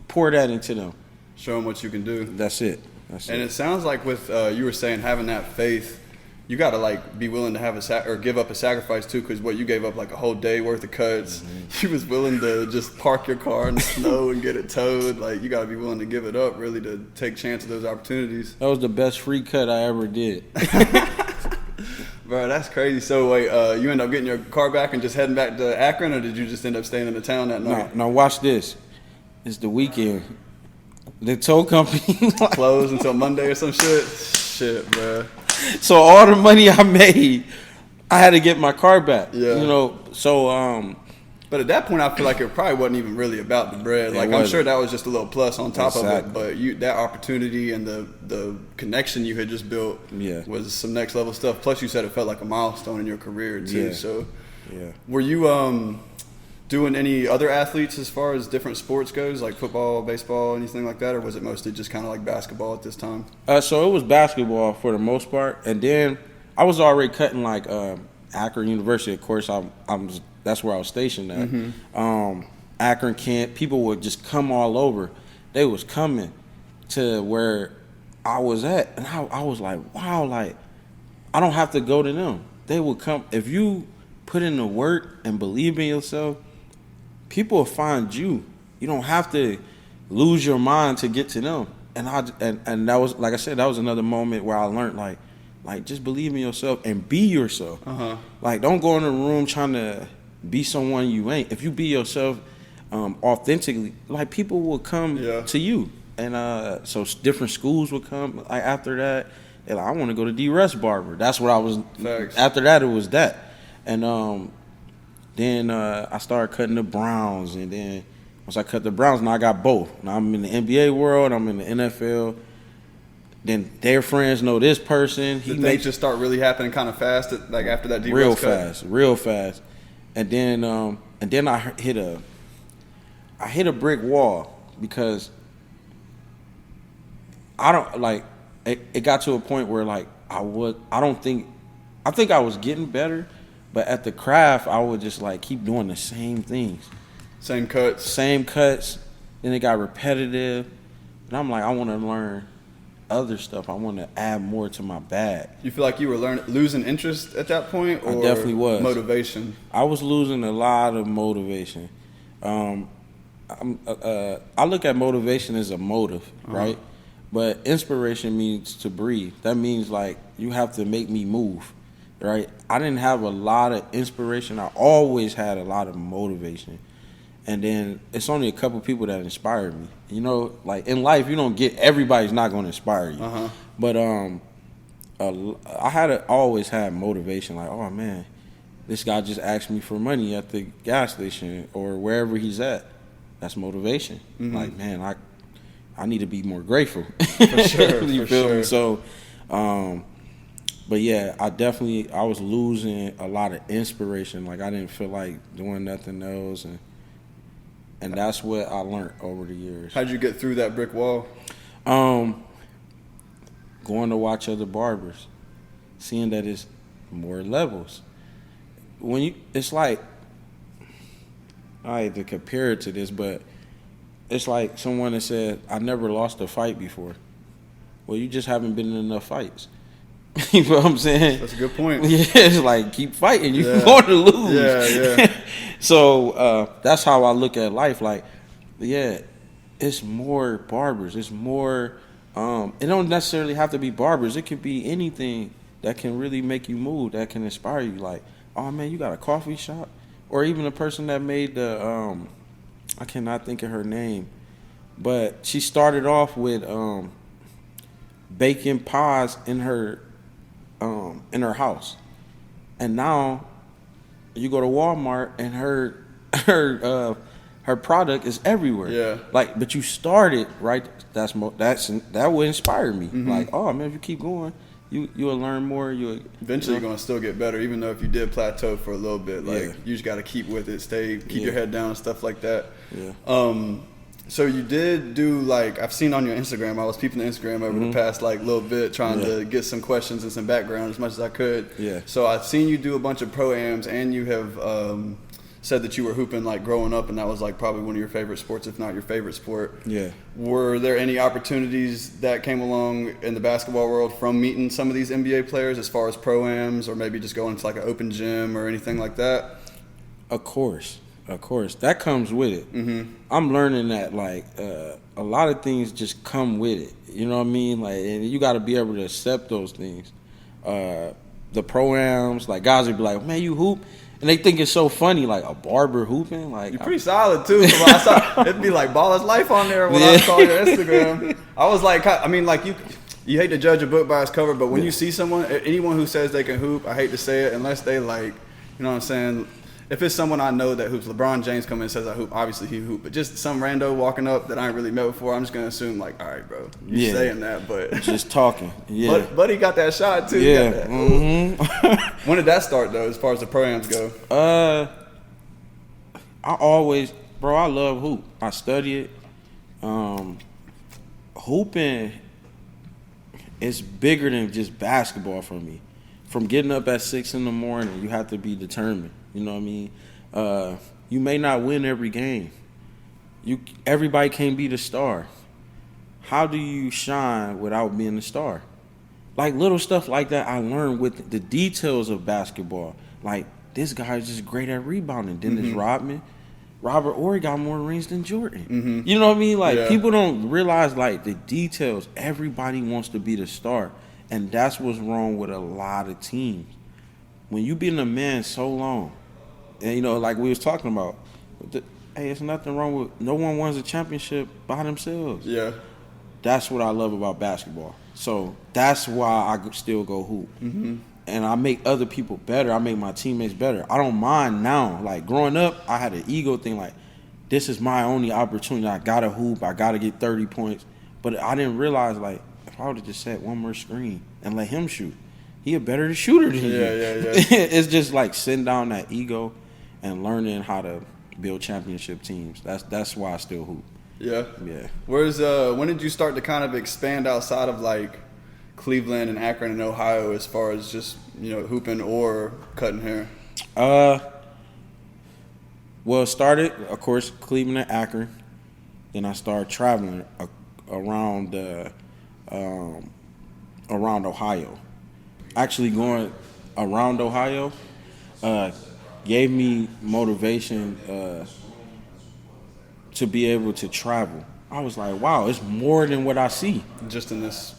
pour that into them. Show them what you can do. That's it. And it sounds like with you were saying having that faith, you got to like be willing to have or give up a sacrifice too, because what you gave up like a whole day worth of cuts. You was willing to just park your car in the snow and get it towed. Like you got to be willing to give it up really to take chance of those opportunities. That was the best free cut I ever did. Bro, that's crazy. So wait, you end up getting your car back and just heading back to Akron, or did you just end up staying in the town that night? Now watch this. It's the weekend. The tow company Closed until Monday or some shit. Shit, bro. So all the money I made, I had to get my car back. Yeah. So But at that point, I feel like it probably wasn't even really about the bread. Like I'm sure that was just a little plus on top of it. But that opportunity and the connection you had just built was some next level stuff. Plus, you said it felt like a milestone in your career too. Yeah. So, yeah. were you doing any other athletes as far as different sports goes, like football, baseball, anything like that, or was it mostly just kind of like basketball at this time? So it was basketball for the most part, and then I was already cutting like Akron University. Of course, that's where I was stationed at. Mm-hmm. Akron, Kent, people would just come all over. They was coming to where I was at, and I was like, wow, like I don't have to go to them. They would come. If you put in the work and believe in yourself, people will find you. You don't have to lose your mind to get to them. And that was, like I said, that was another moment where I learned like just believe in yourself and be yourself. Like don't go in a room trying to be someone you ain't. If you be yourself authentically, like people will come to you. And so different schools would come like after that. And like, I want to go to D-Russ Barber. That's what I was. Thanks. After that, it was that. And then I started cutting the Browns. And then once I cut the Browns, now I got both. Now I'm in the NBA world. I'm in the NFL. Then their friends know this person. Did things just start really happening kind of fast, like after that D-Russ cut? Real fast. And then I hit a brick wall because I don't like. It got to a point where like I think I was getting better, but at the craft I would just like keep doing the same things, same cuts. Then it got repetitive, and I'm like, I want to learn other stuff. I want to add more to my bag. You feel like you were losing interest at that point, or I definitely was. Motivation? I was losing a lot of motivation. I look at motivation as a motive, right? But inspiration means to breathe. That means like you have to make me move, right? I didn't have a lot of inspiration. I always had a lot of motivation. And then it's only a couple people that inspired me. You know, like in life, you don't get, everybody's not going to inspire you. But I always had motivation. Like, oh man, this guy just asked me for money at the gas station or wherever he's at. That's motivation. Like, man, I need to be more grateful. For sure. You feel me? So, but yeah, I was losing a lot of inspiration. Like I didn't feel like doing nothing else, and that's what I learned over the years. How'd you get through that brick wall? Going to watch other barbers, seeing that it's more levels. It's like, I hate to compare it to this, but it's like someone that said, I never lost a fight before. Well, you just haven't been in enough fights. You know what I'm saying? That's a good point. Yeah, it's like keep fighting. You're going to lose. Yeah. So that's how I look at life. Like, yeah, it's more barbers. It's more, it don't necessarily have to be barbers. It could be anything that can really make you move, that can inspire you. Like, oh man, you got a coffee shop? Or even the person that made the, I cannot think of her name, but she started off with baking pies in her house, and now you go to Walmart and her product is everywhere. Yeah. Like, but you started right. That would inspire me. Like, oh man, if you keep going, you'll learn more. Eventually you're gonna still get better, even though if you did plateau for a little bit. Like you just gotta keep with it, keep your head down and stuff like that. Yeah. So you did do, like, I've seen on your Instagram, I was peeping the Instagram over the past like little bit, trying to get some questions and some background as much as I could. Yeah. So I've seen you do a bunch of pro-ams, and you have said that you were hooping like growing up, and that was like probably one of your favorite sports, if not your favorite sport. Yeah. Were there any opportunities that came along in the basketball world from meeting some of these NBA players as far as pro-ams, or maybe just going to like an open gym or anything like that? Of course. That comes with it. I'm learning that like a lot of things just come with it. You know what I mean? Like, and you got to be able to accept those things. The pro-ams, like guys would be like, man, you hoop? And they think it's so funny, like a barber hooping. Like, you're pretty solid too. I saw, it'd be like Baller's Life on there when I saw your Instagram. I was like, I mean, like you hate to judge a book by its cover, but when you see anyone who says they can hoop, I hate to say it, unless they like, you know what I'm saying? If it's someone I know that hoops, LeBron James comes in and says I hoop, obviously he hoop. But just some rando walking up that I ain't really met before, I'm just gonna assume like, all right, bro, you saying that, but just talking. Yeah. But he got that shot too. Yeah. When did that start though, as far as the pro-ams go? I love hoop. I study it. Hooping is bigger than just basketball for me. From getting up at 6 a.m, you have to be determined. You know what I mean? You may not win every game. Everybody can't be the star. How do you shine without being the star? Like little stuff like that I learned with the details of basketball. Like this guy is just great at rebounding. Dennis Rodman. Robert Horry got more rings than Jordan. You know what I mean? Like people don't realize like the details. Everybody wants to be the star. And that's what's wrong with a lot of teams. When you been a man so long, and you know, like we was talking about, hey, it's nothing wrong with no one wins a championship by themselves. Yeah. That's what I love about basketball. So that's why I still go hoop. And I make other people better. I make my teammates better. I don't mind now. Like growing up, I had an ego thing like, this is my only opportunity. I got to hoop. I got to get 30 points. But I didn't realize like, if I would have just set one more screen and let him shoot, he a better shooter than you. It's just like sitting down that ego and learning how to build championship teams. That's why I still hoop. Yeah. Where's when did you start to kind of expand outside of like Cleveland and Akron and Ohio as far as just, you know, hooping or cutting hair? Well, it started, of course, Cleveland and Akron. Then I started traveling around Ohio. Actually going around Ohio gave me motivation to be able to travel. I was like, wow, it's more than what I see. Just in this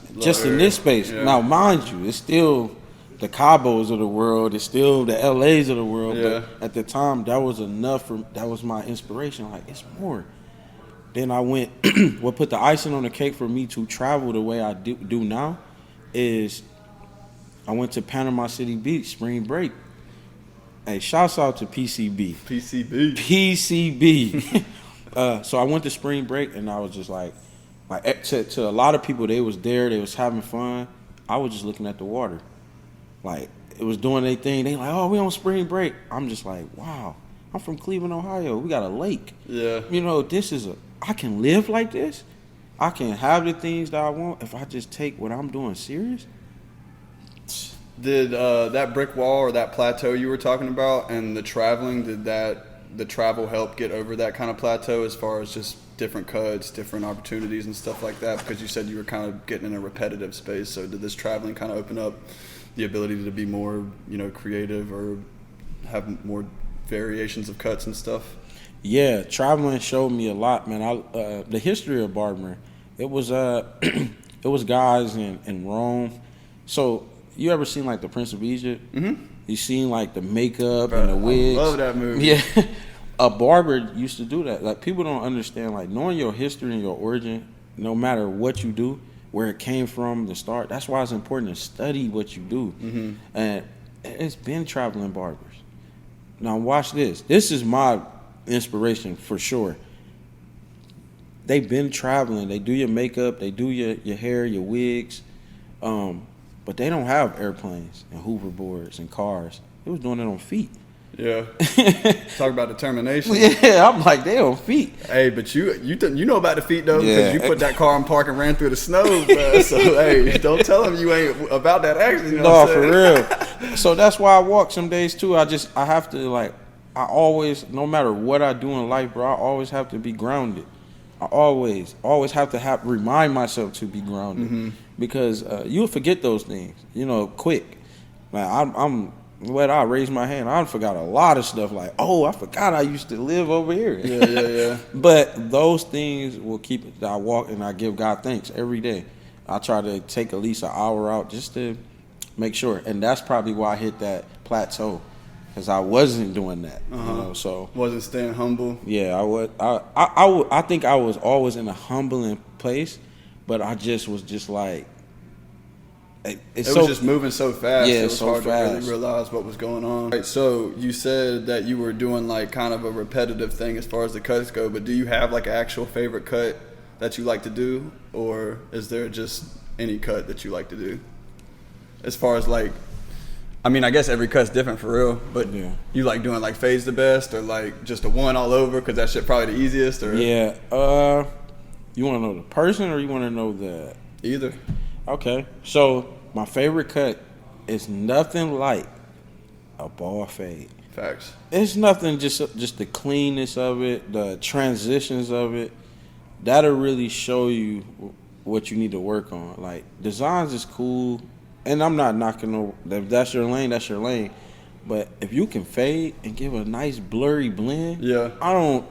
space. Yeah. Now, mind you, it's still the Cabos of the world. It's still the LAs of the world. Yeah. But at the time, that was enough. That was my inspiration. Like, it's more. Then I went, what put the icing on the cake for me to travel the way I do now is I went to Panama City Beach, spring break. Hey, shouts out to PCB. PCB. So I went to spring break and I was just like to a lot of people, they was there, they was having fun. I was just looking at the water. Like, it was doing their thing. They like, oh, we on spring break. I'm just like, wow, I'm from Cleveland, Ohio. We got a lake. Yeah. You know, I can live like this. I can have the things that I want if I just take what I'm doing serious. Did that brick wall or that plateau you were talking about and the traveling, did the travel help get over that kind of plateau as far as just different cuts, different opportunities and stuff like that? Because you said you were kind of getting in a repetitive space. So did this traveling kind of open up the ability to be more, you know, creative or have more variations of cuts and stuff? Yeah, traveling showed me a lot, man. The history of barbering, it was guys in Rome. So you ever seen like the Prince of Egypt? You seen like the makeup and the wigs. I love that movie. Yeah, a barber used to do that. Like, people don't understand, like, knowing your history and your origin, no matter what you do, where it came from, the start. That's why it's important to study what you do. And it's been traveling barbers. Now watch this. This is my inspiration for sure. They've been traveling. They do your makeup. They do your hair, your wigs. But they don't have airplanes and hoverboards and cars. They was doing it on feet. Yeah. Talk about determination. Yeah, I'm like, they on feet. Hey, but you know about the feet though, because you put that car in park and ran through the snow, bro. So hey, don't tell them you ain't about that action. You know for real. So that's why I walk some days too. I have to, like, I always, no matter what I do in life, bro, I always have to be grounded. I always have to remind myself to be grounded, because you'll forget those things, you know, quick. Like, I raised my hand, I forgot a lot of stuff. Like, oh, I forgot I used to live over here. Yeah. But those things will keep it. I walk and I give God thanks every day. I try to take at least an hour out just to make sure, and that's probably why I hit that plateau. Because I wasn't doing that, you know, so wasn't staying humble. Yeah, I think I was always in a humbling place, but I just was just like, it was just moving so fast. Yeah, it was so hard to really realize what was going on. Right, so you said that you were doing like kind of a repetitive thing as far as the cuts go, but do you have like an actual favorite cut that you like to do, or is there just any cut that you like to do? As far as like, I mean, I guess every cut's different for real, but Yeah. you like doing like fades the best or like just a one all over because that shit probably the easiest or Yeah. You want to know the person or you want to know the? either. Okay. So my favorite cut is nothing like a ball fade. Facts. It's nothing, just the cleanness of it, the transitions of it. That'll really show you what you need to work on. Like, designs is cool, and I'm not knocking no. If that's your lane, that's your lane. But if you can fade and give a nice blurry blend, Yeah. I don't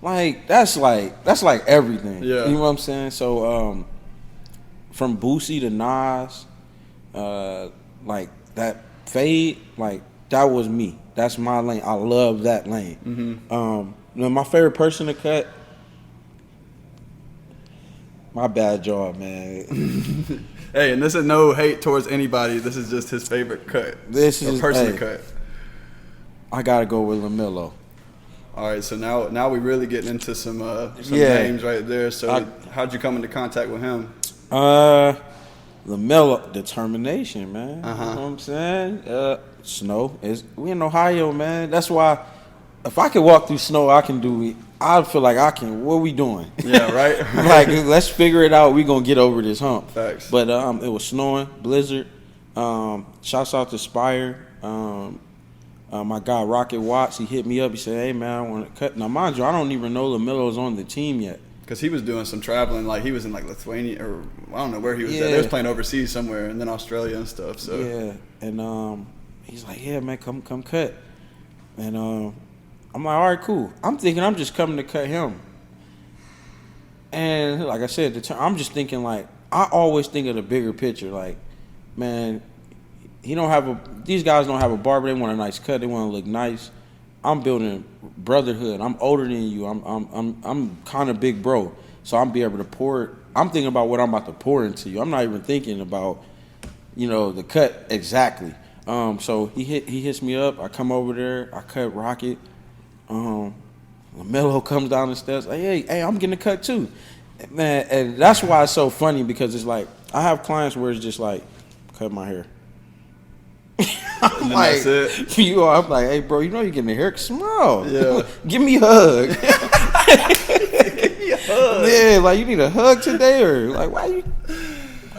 like. That's like everything. Yeah. You know what I'm saying? So, from Boosie to Nas, like that fade, like that was me. That's my lane. I love that lane. Now my favorite person to cut. My bad job, man. Hey, and this is no hate towards anybody. This is just his favorite cut. This or is person hey, to cut. I gotta go with Lamelo. All right, so now we really getting into some Yeah. names right there. So how'd you come into contact with him? Lamelo, determination, man. Uh-huh. You know what I'm saying? Snow is we in Ohio, man. That's why if I could walk through snow, I can do it. I feel like I can. What we doing? Yeah, right. Like, let's figure it out. We gonna get over this hump. Facts. But it was snowing, blizzard. Shouts out to Spire. My guy Rocket Watts, he hit me up. He said, "Hey man, I want to cut." Now, mind you, I don't even know LaMelo's on the team yet. Because he was doing some traveling, like he was in like Lithuania or I don't know where he was Yeah. at. They was playing overseas somewhere, and then Australia and stuff. So Yeah, and he's like, "Yeah, man, come cut." And I'm like, "All right, cool." I'm thinking I'm just coming to cut him. And like I said, I'm just thinking like I always think of the bigger picture. Like, man, these guys don't have a barber. They want a nice cut. They want to look nice. I'm building brotherhood. I'm older than you. I'm kind of big bro. So I'm be able to pour it. I'm thinking about what I'm about to pour into you. I'm not even thinking about, the cut exactly. So he hits me up. I come over there. I cut Rocket. LaMelo comes down the steps. Like, hey, I'm getting a cut too, man. And that's why it's so funny because it's like I have clients where it's just like, cut my hair. I'm like, that's it. I'm like, hey, bro, you're getting a haircut small. Yeah. Give me a hug. Give me a hug. Yeah, like you need a hug today, or like why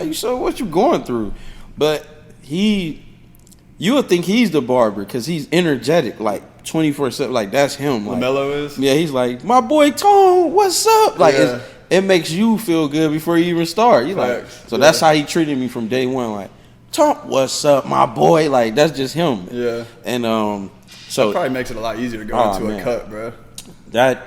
you so what you going through? But you would think he's the barber because he's energetic, like 24/7. Like that's him. Like, LaMelo is. yeah, he's like, my boy Tone, what's up? Like Yeah. it makes you feel good before you even start. You like, Facts. so Yeah. that's how he treated me from day one. Like, Tone, what's up, my boy? Like that's just him. Yeah. And so Probably makes it a lot easier to go into man. a cut, bro. the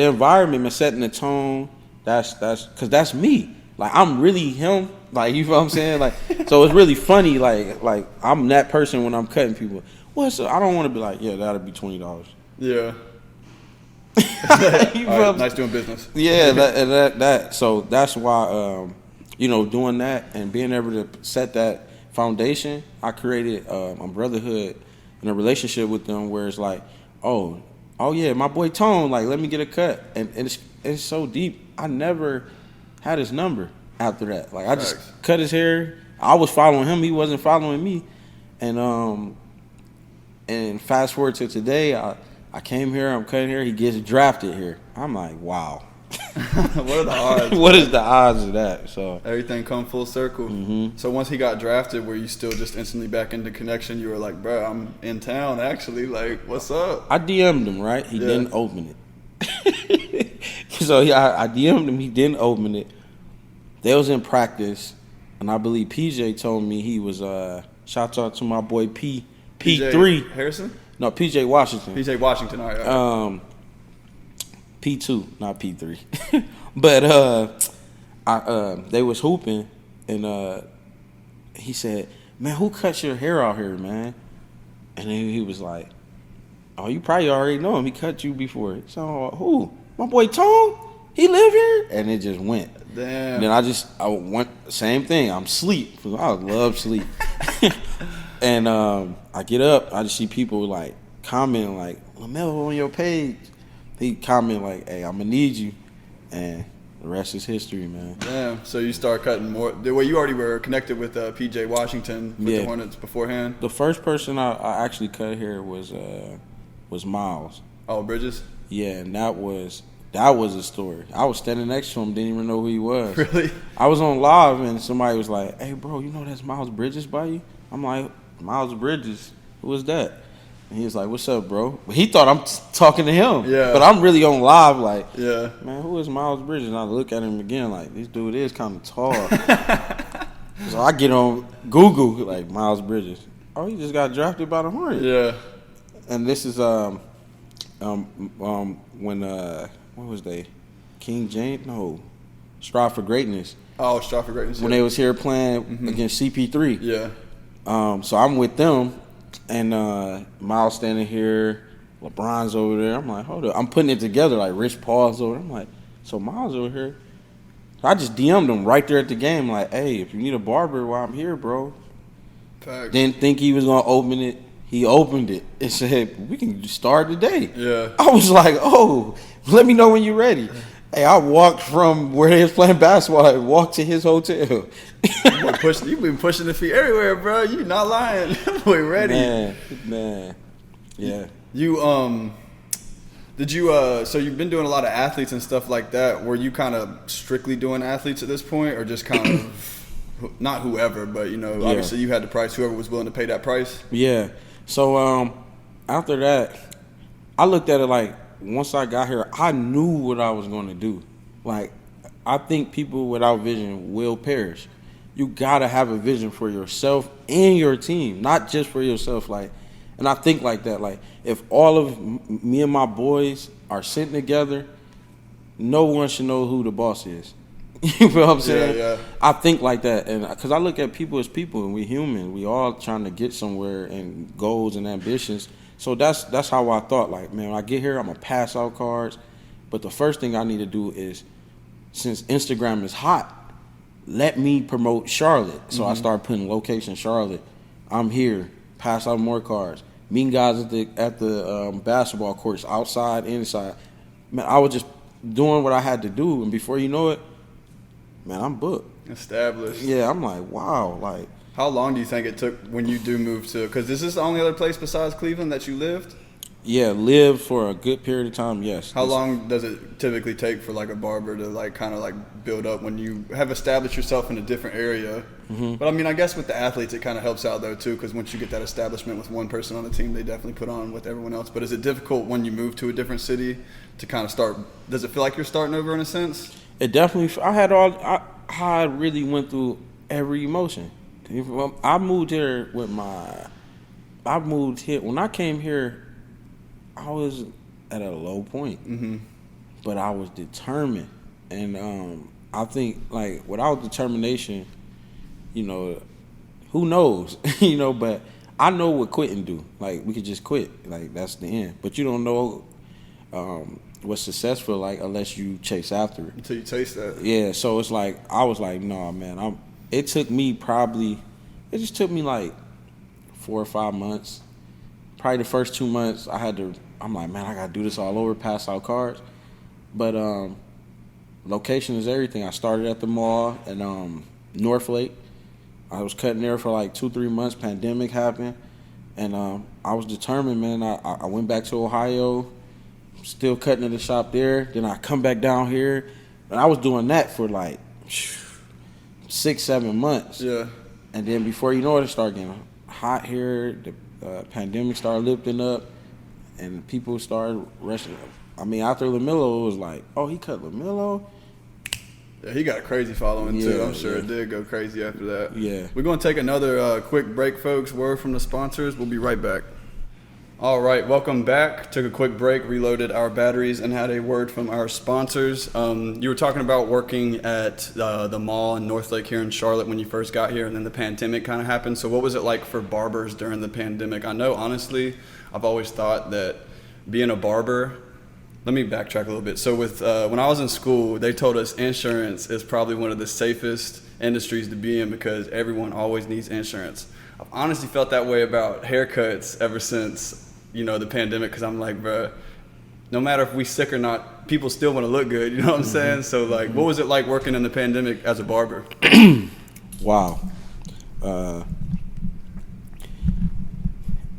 environment and setting the tone, that's because that's me. Like I'm really him. Like you know what I'm saying? Like so it's really funny. Like I'm that person when I'm cutting people. What's up? I don't want to be like, yeah, that'll be $20. Yeah. You All know right, nice doing business. Yeah, that. So that's why doing that and being able to set that foundation, I created a brotherhood and a relationship with them where it's like, oh yeah, my boy Tone, like let me get a cut, and it's so deep. I never had his number after that. Like I just cut his hair. I was following him, he wasn't following me, and fast forward to today, I came here, I'm cutting hair, he gets drafted here. I'm like, wow. What are the odds? What is the odds of that? So Everything come full circle. Mm-hmm. So once he got drafted, were you still just instantly back into connection? You were like, bro, I'm in town actually. Like, what's up? I DM'd him, right? He Yeah. didn't open it. So I DM'd him, he didn't open it. They was in practice, and I believe PJ told me he was shout out to my boy P3. PJ Harrison? No, PJ Washington. PJ Washington, all right. P2, not P3. But they was hooping, and he said, man, who cuts your hair out here, man? And then he was like, oh, you probably already know him. He cut you before. So who? My boy Tone? He live here? And it just went. Damn. Then I went, same thing. I'm sleep. I love sleep. And I get up. I just see people like commenting like, LaMelo on your page. He comment like, hey, I'm going to need you. And the rest is history, man. Damn. So you start cutting more. Well, you already were connected with PJ Washington with the Hornets beforehand. The first person I actually cut here was Miles. Oh, Bridges. Yeah, and that was a story. I was standing next to him, didn't even know who he was. Really? I was on live and somebody was like, "Hey, bro, you know that's Miles Bridges by you?" I'm like, "Miles Bridges? Who is that?" And he was like, "What's up, bro?" But he thought I'm talking to him. Yeah. But I'm really on live, like, yeah, man, who is Miles Bridges? And I look at him again, like, this dude is kind of tall. So I get on Google, like, Miles Bridges. Oh, he just got drafted by the Hornets. Yeah. And this is when what was they? King James? No, Strive for Greatness. Oh, Strive for Greatness. When they was here playing against CP3. Yeah. So I'm with them. And Miles standing here, LeBron's over there. I'm like, hold up. I'm putting it together like Rich Paul's over there. I'm like, so Miles over here. So I just DM'd him right there at the game, like, hey, if you need a barber while I'm here, bro. Facts. Didn't think he was going to open it. He opened it and said, we can start today. Yeah. I was like, oh, let me know when you're ready. Hey, I walked from where they was playing basketball. I walked to his hotel. You've been pushing the feet everywhere, bro. You not lying. Boy, ready. Man. Yeah. You did you so you've been doing a lot of athletes and stuff like that. Were you kind of strictly doing athletes at this point, or just kind of not whoever, but obviously you had the price, whoever was willing to pay that price? Yeah. So after that, I looked at it like, once I got here, I knew what I was going to do. Like, I think people without vision will perish. You got to have a vision for yourself and your team, not just for yourself. Like, and I think like that. Like, if all of me and my boys are sitting together, no one should know who the boss is. You know what I'm saying? Yeah. I think like that. And because I look at people as people, and we human. We all trying to get somewhere and goals and ambitions. So that's how I thought. Like, man, when I get here, I'm going to pass out cards. But the first thing I need to do is, since Instagram is hot, let me promote Charlotte. So I started putting location Charlotte. I'm here, pass out more cards. Meeting guys at the basketball courts, outside, inside. Man, I was just doing what I had to do. And before you know it, man, I'm booked. Established. Yeah, I'm like, wow, like. How long do you think it took when you do move to? Because is this the only other place besides Cleveland that you lived? Yeah, lived for a good period of time. Yes. How long does it typically take for like a barber to like kind of like build up when you have established yourself in a different area? But I mean, I guess with the athletes, it kind of helps out though too, because once you get that establishment with one person on the team, they definitely put on with everyone else. But is it difficult when you move to a different city to kind of start? Does it feel like you're starting over in a sense? It definitely. I really went through every emotion. I moved here when I came here, I was at a low point, but I was determined, and I think like without determination, who knows, but I know what quitting do. Like we could just quit, like that's the end. But you don't know what success feel like unless you chase after it. Until you taste that. Yeah, so it's like I was like, no, man, it just took me like 4 or 5 months. Probably the first 2 months I'm like, man, I gotta do this all over, pass out cards. But location is everything. I started at the mall in Northlake. I was cutting there for like 2-3 months. Pandemic happened, and I was determined, man. I went back to Ohio, still cutting at the shop there. Then I come back down here, and I was doing that for like 6-7 months. Yeah. And then before you know it started getting hot here. The pandemic started lifting up, and people started rushing. I mean, after Lamelo, it was like, oh, he cut Lamelo? Yeah, he got a crazy following too. I'm sure it did go crazy after that. Yeah. We're going to take another quick break, folks. Word from the sponsors. We'll be right back. All right, welcome back. Took a quick break, reloaded our batteries, and had a word from our sponsors. You were talking about working at the mall in Northlake here in Charlotte when you first got here, and then the pandemic kind of happened. So what was it like for barbers during the pandemic? I know, honestly, I've always thought that being a barber, let me backtrack a little bit. So with when I was in school, they told us insurance is probably one of the safest industries to be in because everyone always needs insurance. I've honestly felt that way about haircuts ever since the pandemic, because I'm like, bro, no matter if we sick or not, people still want to look good. You know what I'm saying? So like, what was it like working in the pandemic as a barber? Wow.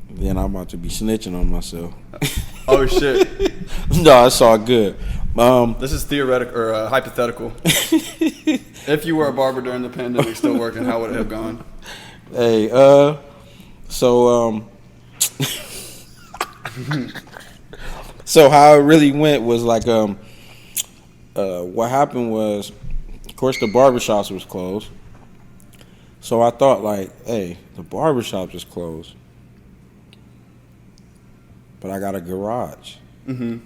Then I'm about to be snitching on myself. Oh shit! No, it's all good. This is theoretical or hypothetical. If you were a barber during the pandemic, still working, how would it have gone? Hey, so so how it really went was like, what happened was, of course, the barbershops was closed. So I thought like, hey, the barbershops is closed, but I got a garage. Mm-hmm.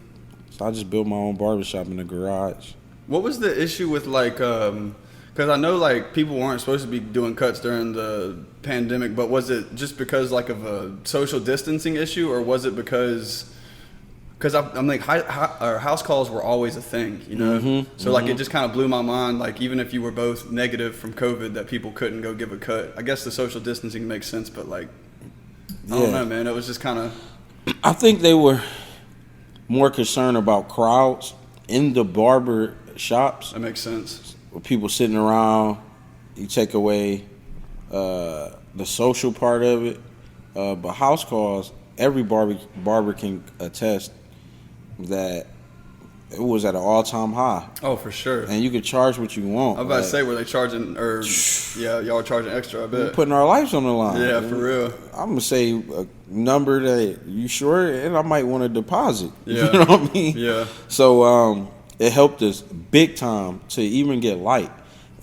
So I just built my own barbershop in the garage. What was the issue with like, because I know like people weren't supposed to be doing cuts during the pandemic, but was it just because like of a social distancing issue, or was it because I'm like house calls were always a thing, you know? Mm-hmm, so like it just kind of blew my mind, like even if you were both negative from COVID, that people couldn't go give a cut. I guess the social distancing makes sense, but like, I don't know, man. It was just kind of... I think they were more concerned about crowds in the barber shops. That makes sense. With people sitting around, you take away the social part of it. But house calls, every barber can attest that it was at an all-time high. Oh, for sure. And you could charge what you want. I was about to say, were they charging, or yeah, y'all were charging extra, I bet. We're putting our lives on the line. Yeah, for real. I'm going to say a number that you sure, and I might want to deposit. Yeah. You know what I mean? Yeah. So it helped us big time to even get light.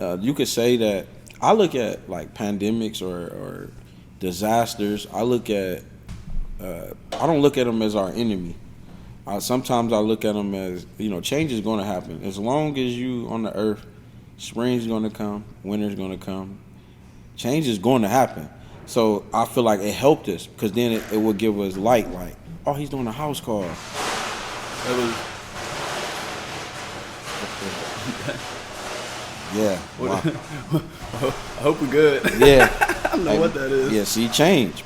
You could say that I look at like pandemics or disasters. I don't look at them as our enemy. Sometimes I look at them as, change is going to happen. As long as you on the earth, spring's going to come, winter's going to come. Change is going to happen. So I feel like it helped us, because then it will give us light, like, oh, he's doing a house call. Yeah. Wow. I hope we're good. Yeah. I don't know what that is. Yeah, see, change.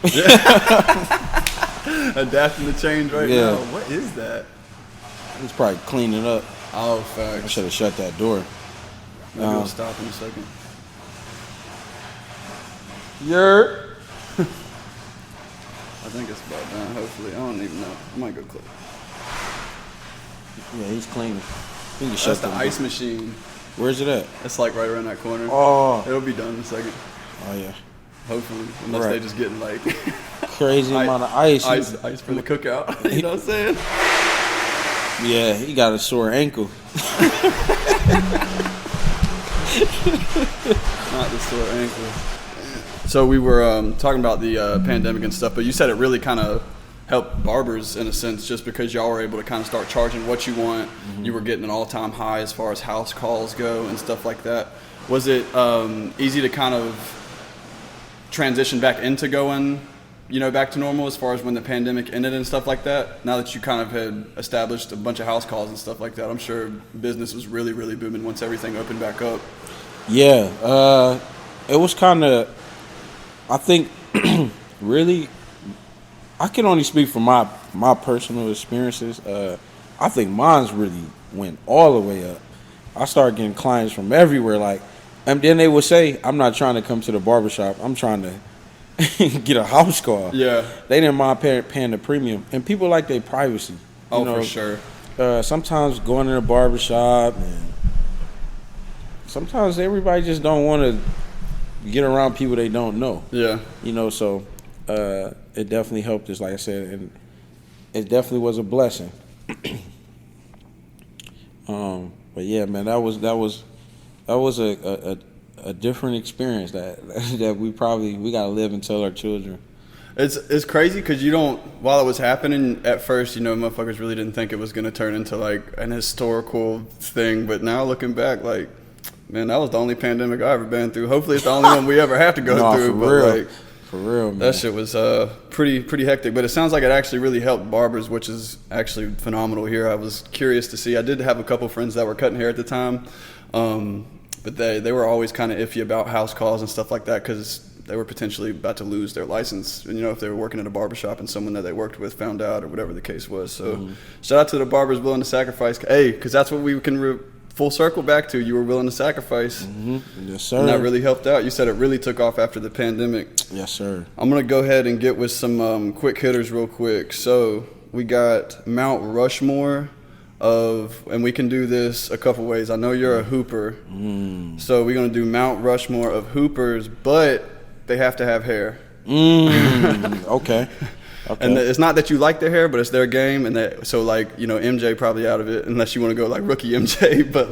Adapting to change right now. What is that? It's probably cleaning up. Oh, facts. I should have shut that door. Maybe we'll stop in a second. I think it's about done, hopefully. I don't even know. I might go click. Yeah, he's cleaning. That's the ice machine. Where's it at? It's like right around that corner. Oh. It'll be done in a second. Oh, yeah. Hopefully. Unless they just getting like... crazy amount of ice. Ice for the cookout. You know what I'm saying? Yeah, he got a sore ankle. Not the sore ankle. So we were talking about the pandemic and stuff, but you said it really kind of helped barbers in a sense, just because y'all were able to kind of start charging what you want. Mm-hmm. You were getting an all-time high as far as house calls go and stuff like that. Was it easy to kind of transition back into going, back to normal as far as when the pandemic ended and stuff like that? Now that you kind of had established a bunch of house calls and stuff like that, I'm sure business was really, really booming once everything opened back up. Yeah, it was kind of, I think, really, I can only speak from my personal experiences. I think mine's really went all the way up. I started getting clients from everywhere, and then they would say, I'm not trying to come to the barbershop, I'm trying to get a house call. Yeah. They didn't mind paying the premium. And people like their privacy. For sure. Sometimes going to the barbershop, and sometimes everybody just don't want to get around people they don't know. Yeah. So it definitely helped us, like I said, and it definitely was a blessing. But yeah, man, that was a different experience that we gotta live and tell our children. It's crazy because while it was happening at first, motherfuckers really didn't think it was gonna turn into like an historical thing. But now looking back, like, man, that was the only pandemic I ever been through. Hopefully, it's the only one we ever have to go through. For real, man. That shit was pretty hectic. But it sounds like it actually really helped barbers, which is actually phenomenal here. I was curious to see. I did have a couple friends that were cutting hair at the time. But they were always kind of iffy about house calls and stuff like that, because they were potentially about to lose their license. And, if they were working at a barbershop and someone that they worked with found out or whatever the case was. So shout out to the barbers willing to sacrifice. Hey, because that's what we can full circle back to. You were willing to sacrifice. Yes, sir. And that really helped out. You said it really took off after the pandemic. Yes, sir. I'm going to go ahead and get with some quick hitters real quick. So we got Mount Rushmore and we can do this a couple ways. I know you're a hooper. So we're going to do Mount Rushmore of hoopers, but they have to have hair. Okay. And it's not that you like their hair, but it's their game. And MJ probably out of it unless you want to go like rookie MJ. But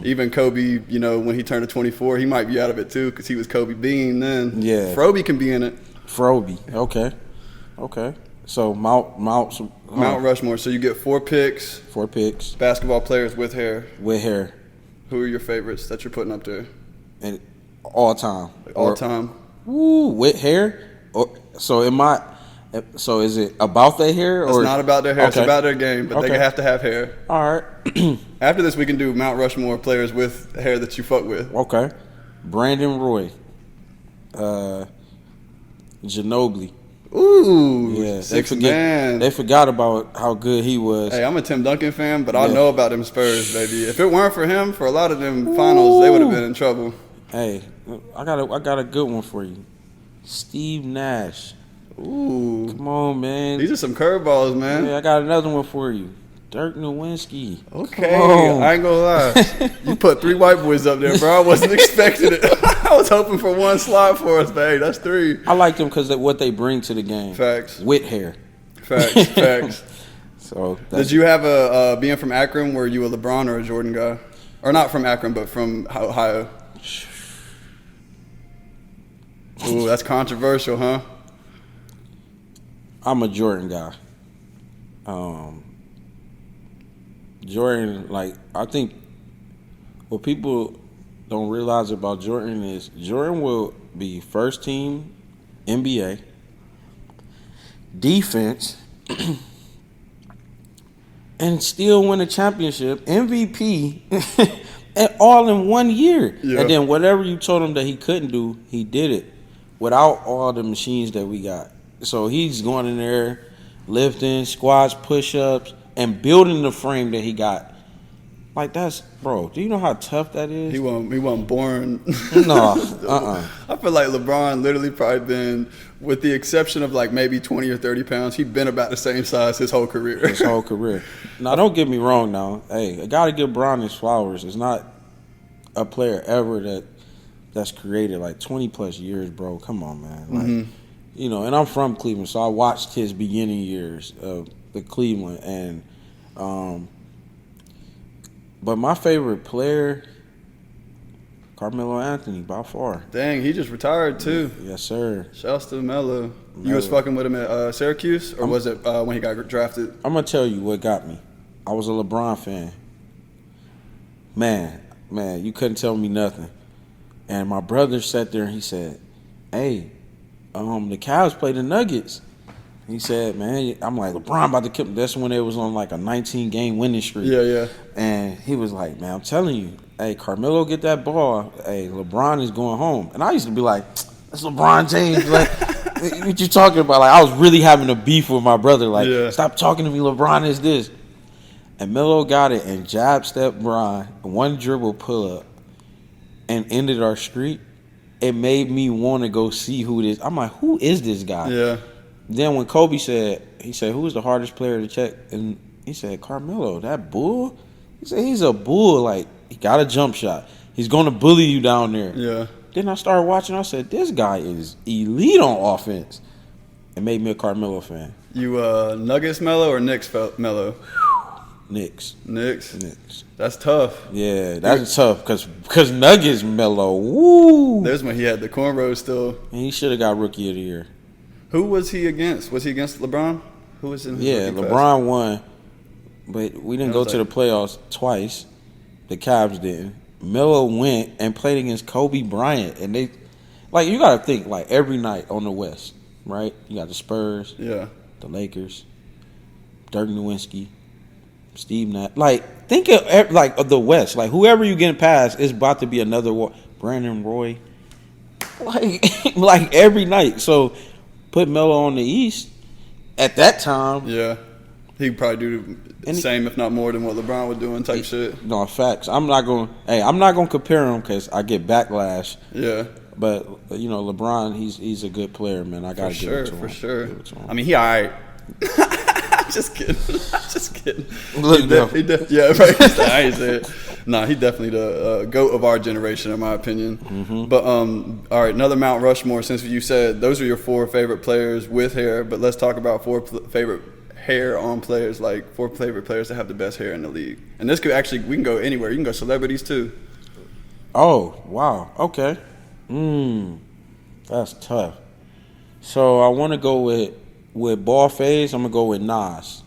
even Kobe, when he turned to 24, he might be out of it too because he was Kobe Bean then. Yeah. Froby can be in it. Froby. Okay. So Mount Rushmore. So you get 4 picks. 4 picks. Basketball players with hair. With hair. Who are your favorites that you're putting up there? And all time. All time. Woo, with hair. So is it about their hair? It's not about their hair. Okay. It's about their game, but they have to have hair. All right. After this, we can do Mount Rushmore players with hair that you fuck with. Okay. Brandon Roy. Ginobili. Ooh, yeah. Man. They forgot about how good he was. Hey, I'm a Tim Duncan fan, but I know about them Spurs, baby. If it weren't for him, for a lot of them finals, they would have been in trouble. Hey, I got a good one for you. Steve Nash. Ooh. Come on, man. These are some curveballs, man. Yeah, I got another one for you. Dirk Nowitzki. Okay. I ain't gonna lie. You put 3 white boys up there, bro. I wasn't expecting it. I was hoping for 1 slot for us, but hey, that's 3. I like them because of what they bring to the game. Facts. With hair. Facts. So did you have being from Akron, were you a LeBron or a Jordan guy? Or not from Akron, but from Ohio? Ooh, that's controversial, huh? I'm a Jordan guy. Jordan, I think what people don't realize about Jordan is Jordan will be first team NBA, defense, and still win a championship, MVP, and all in 1 year. Yeah. And then whatever you told him that he couldn't do, he did it without all the machines that we got. So he's going in there, lifting, squats, push-ups, and building the frame that he got. Bro, do you know how tough that is? He wasn't born. No, I feel like LeBron literally probably been, with the exception of maybe 20 or 30 pounds, he's been about the same size his whole career. Now, don't get me wrong now. Hey, I got to give Bron his flowers. It's not a player ever that's created 20-plus years, bro. Come on, man. And I'm from Cleveland, so I watched his beginning years of the Cleveland. And but my favorite player, Carmelo Anthony, by far. Dang, he just retired too. Yes, sir. Shouts to Melo. You was fucking with him at Syracuse, or was it when he got drafted? I'm gonna tell you what got me. I was a LeBron fan. Man, you couldn't tell me nothing. And my brother sat there and he said, "Hey, the Cavs play the Nuggets." He said, "Man," I'm like, LeBron about to kill me. That's when it was on a 19-game winning streak. Yeah. And he was like, "Man, I'm telling you, hey, Carmelo get that ball. Hey, LeBron is going home." And I used to be like, "That's LeBron James." What you talking about? I was really having a beef with my brother. Stop talking to me. LeBron is this. And Melo got it and jab step Bron, 1 dribble pull up, and ended our streak. It made me want to go see who it is. I'm like, who is this guy? Yeah. Then when Kobe said, who is the hardest player to check? And he said, Carmelo, that bull? He said, he's a bull. He got a jump shot. He's going to bully you down there. Yeah. Then I started watching. I said, this guy is elite on offense. It made me a Carmelo fan. You Nuggets Melo or Knicks Melo? Knicks. That's tough. Yeah, that's tough because Nuggets Melo, woo. There's when he had the cornrows still. And he should have got Rookie of the Year. Who was he against? Was he against LeBron? Who was in his rookie LeBron class? won, but we didn't go to the playoffs twice. The Cavs didn't. Melo went and played against Kobe Bryant, and they, you got to think, every night on the West, right? You got the Spurs, the Lakers, Dirk Nowitzki, Steve Nash. Think of the West. Whoever you getting past is about to be another Brandon Roy. like every night. So put Melo on the East at that time. Yeah. He'd probably do the same, if not more, than what LeBron was doing type shit. No, facts. I'm not gonna compare him because I get backlash. Yeah. But you know, LeBron, he's a good player, man. I gotta give it to him. For sure. Give it to him. I mean, he all right. Just kidding. Just kidding. Look, Yeah, right. I ain't say it. Nah, he definitely the GOAT of our generation, in my opinion. Mm-hmm. But all right, another Mount Rushmore. Since you said those are your 4 favorite players with hair, but let's talk about 4 favorite hair on players, like 4 favorite players that have the best hair in the league. And this could actually, we can go anywhere. You can go celebrities too. Oh wow. Okay. That's tough. So I want to go with ball fades. I'm gonna go with Nas.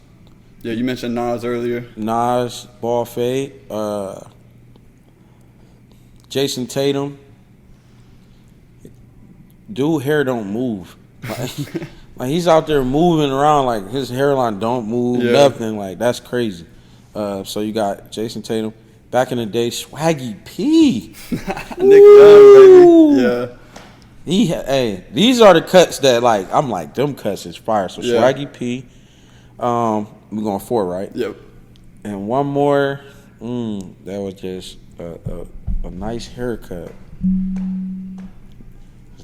Yeah, you mentioned Nas earlier. Nas, ball fade. Jason Tatum. Dude, hair don't move. Like he's out there moving around like his hairline don't move, nothing. Like that's crazy. So you got Jason Tatum. Back in the day, Swaggy P. Nick Dunn, baby. Yeah. These are the cuts that like I'm like them cuts is fire. So Swaggy P. We're going 4, right? Yep. And one more. That was just a nice haircut.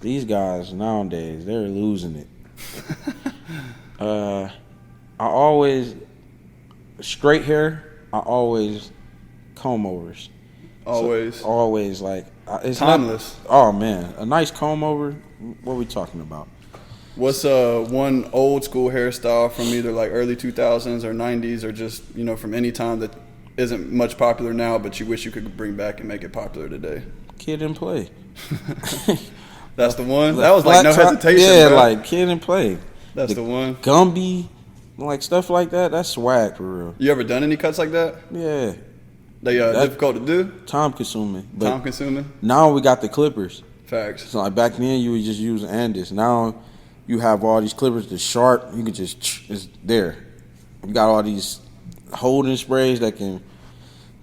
These guys nowadays, they're losing it. I always straight hair. I always comb overs. Always like it's timeless. Oh man, a nice comb over. What are we talking about? What's one old school hairstyle from either like early 2000s or 90s or just from any time that isn't much popular now, but you wish you could bring back and make it popular today? Kid and Play. That's the one. That was like no hesitation. Yeah, bro. like Kid and Play. That's the one. Gumby, like stuff like that. That's swag for real. You ever done any cuts like that? Yeah. They difficult to do. Time consuming. Time consuming. Now we got the clippers. Facts. So like back then you would just use Andis. Now you have all these clippers that's sharp. You can just it's there. We got all these holding sprays that can.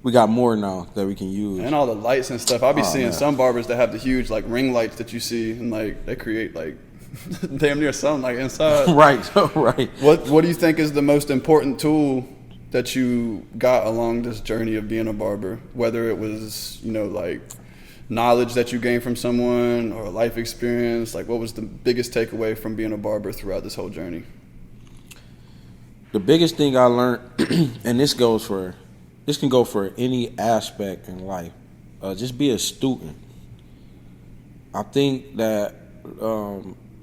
We got more now that we can use. And all the lights and stuff. I'll be seeing some barbers that have the huge like ring lights that you see, and like they create like damn near sunlight inside. Right. What do you think is the most important tool that you got along this journey of being a barber? Whether it was like knowledge that you gained from someone or a life experience, like what was the biggest takeaway from being a barber throughout this whole journey? The biggest thing I learned, and this can go for any aspect in life. Just be a student. I think that,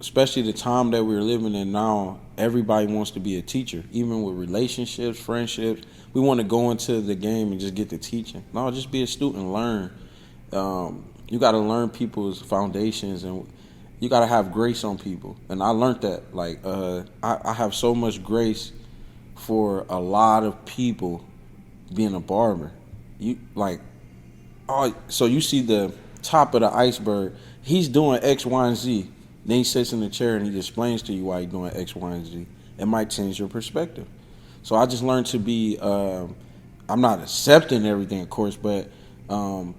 especially the time that we're living in now, everybody wants to be a teacher. Even with relationships, friendships, we want to go into the game and just get to teaching. No, just be a student, learn. You got to learn people's foundations, and you got to have grace on people. And I learned that. Like, I have so much grace for a lot of people being a barber. So you see the top of the iceberg. He's doing X, Y, and Z. Then he sits in the chair and he explains to you why he's doing X, Y, and Z. It might change your perspective. So I just learned to be, I'm not accepting everything, of course, but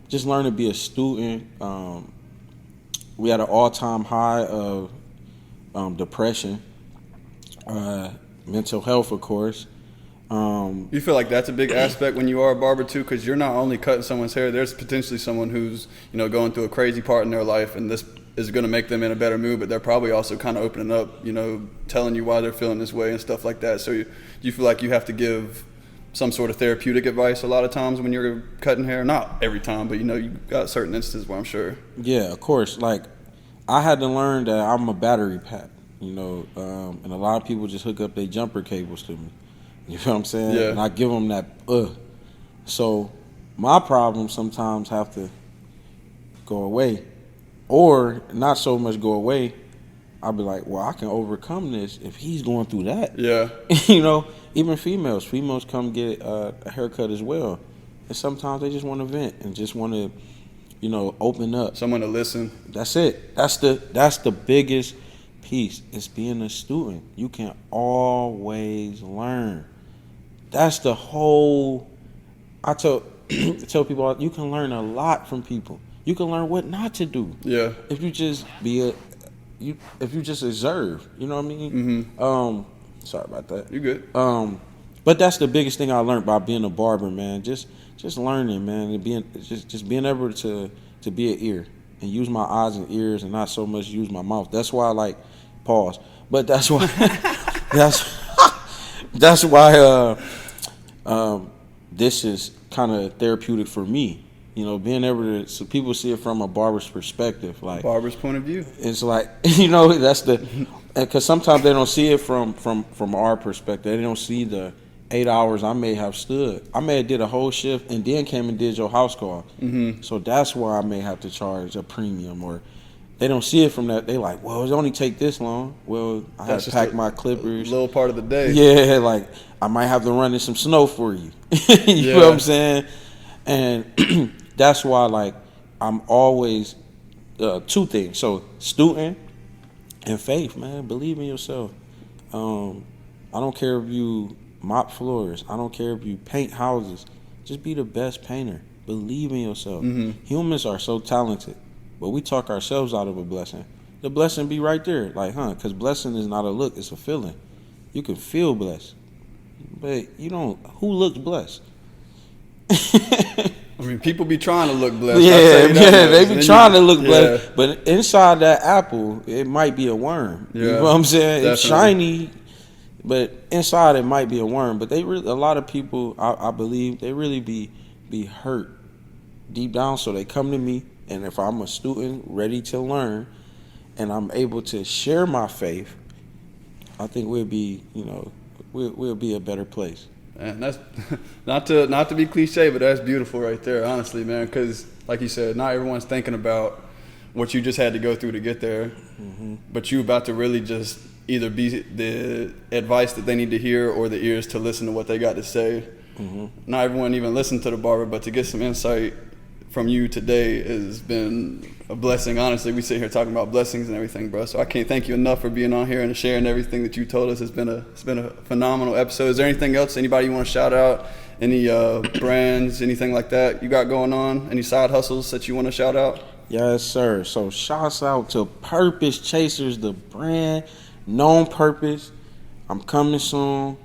just learn to be a student. We had an all-time high of depression, mental health, of course. You feel like that's a big aspect when you are a barber too, because you're not only cutting someone's hair. There's potentially someone who's going through a crazy part in their life, and this is going to make them in a better mood. But they're probably also kind of opening up, telling you why they're feeling this way and stuff like that. So you feel like you have to give some sort of therapeutic advice a lot of times when you're cutting hair. Not every time, but you got certain instances where I'm sure. Yeah, of course. Like I had to learn that I'm a battery pack, and a lot of people just hook up their jumper cables to me. You feel what I'm saying? Yeah. And I give them that, So my problems sometimes have to go away. Or not so much go away. I'll be like, well, I can overcome this if he's going through that. Yeah. Even females. Females come get a haircut as well. And sometimes they just want to vent and just want to, open up. Someone to listen. That's it. That's the biggest piece. It's being a student. You can always learn. That's the whole. I tell people you can learn a lot from people. You can learn what not to do. Yeah. If you just if you just observe, you know what I mean? Sorry about that. You good. But that's the biggest thing I learned by being a barber, man. Just learning, man, and being able to be an ear and use my eyes and ears and not so much use my mouth. That's why I like pause. But that's why that's why this is kind of therapeutic for me. You know, being able to, so people see it from a barber's perspective, like Barber's point of view. it's like, you know, that's because sometimes they don't see it from our perspective. They don't see the 8 hours I may have stood. I may have did a whole shift and then came and did your house call. So that's why I may have to charge a premium, or they don't see it from that. They like, well, it only take this long. Well, I had to pack my clippers. A little part of the day. Yeah, like I might have to run in some snow for you. You know what I'm saying? And that's why, like, I'm always two things. So student and faith, man. Believe in yourself. I don't care if you mop floors. I don't care if you paint houses. Just be the best painter. Believe in yourself. Humans are so talented, but we talk ourselves out of a blessing. The blessing be right there. Like, because blessing is not a look, it's a feeling. You can feel blessed, but you don't. Who looks blessed? I mean, people be trying to look blessed. They be trying to look blessed. But inside that apple, it might be a worm. You know what I'm saying? Definitely. It's shiny, but inside it might be a worm. But a lot of people, I believe, they really be hurt deep down. So they come to me, and if I'm a student ready to learn, and I'm able to share my faith, I think we'll be, we'll be a better place. And that's not to be cliche, but that's beautiful right there, honestly, man. Because, like you said, not everyone's thinking about what you just had to go through to get there, but you about to really just either be the advice that they need to hear or the ears to listen to what they got to say. Not everyone even listened to the barber, but to get some insight from you today has been a blessing. Honestly, we sit here talking about blessings and everything, bro. So I can't thank you enough for being on here and sharing everything that you told us. It's been a phenomenal episode. Is there anything else? Anybody you want to shout out? Any brands, anything like that you got going on? Any side hustles that you want to shout out? Yes, sir. So shouts out to Purpose Chasers, the brand, known purpose. I'm coming soon.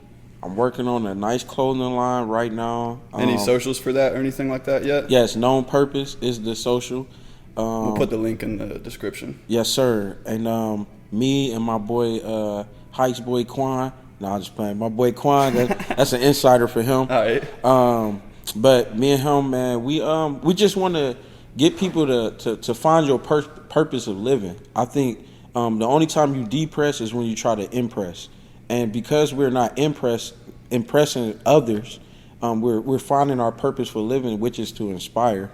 I'm working on a nice clothing line right now. Any socials for that or anything like that yet? Yes, Known Purpose is the social. We'll put the link in the description. Yes, sir. And me and my boy, Heights boy Quan. No, I'm just playing. My boy Quan, that's an insider for him. All right. But me and him, man, we just want to get people to find your purpose of living. I think the only time you depress is when you try to impress. And because we're not impressing others, we're finding our purpose for living, which is to inspire.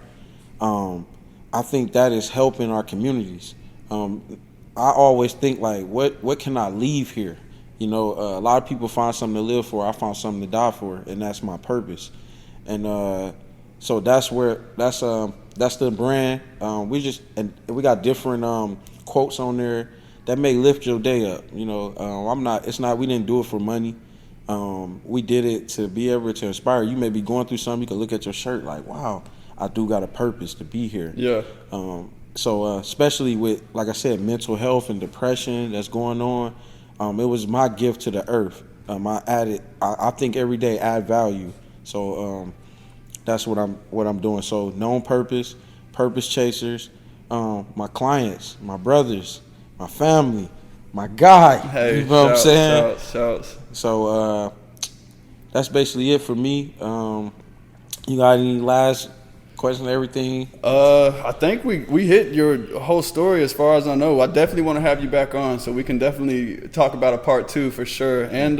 I think that is helping our communities. I always think, like, what can I leave here? A lot of people find something to live for. I found something to die for, and that's my purpose. And so that's the brand. We got different quotes on there that may lift your day up. We didn't do it for money. We did it to be able to inspire. You may be going through something, you can look at your shirt like, wow, I do got a purpose to be here. Yeah. So especially with, like I said, mental health and depression that's going on, it was my gift to the earth. I think every day add value. So that's what I'm doing. So Known Purpose, Purpose Chasers, my clients, my brothers, my family, my guy. Hey, you know what I'm saying? Shouts. So that's basically it for me. You got any last questions? Everything? I think we hit your whole story as far as I know. I definitely want to have you back on so we can definitely talk about a part 2 for sure. And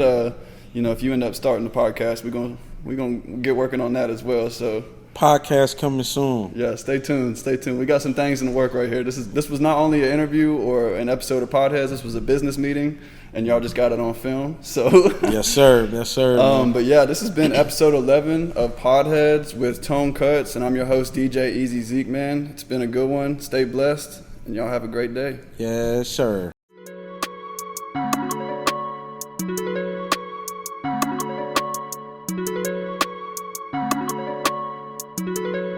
if you end up starting the podcast, we're gonna get working on that as well. So. Podcast coming soon. Yeah, stay tuned. We got some things in the work right here. This was not only an interview or an episode of Podheads. This was a business meeting, and y'all just got it on film. So yes, sir. But yeah, this has been episode 11 of Podheads with Tone Kutz, and I'm your host DJ Easy Zeke. Man, it's been a good one. Stay blessed, and y'all have a great day. Yes, sir. Thank you.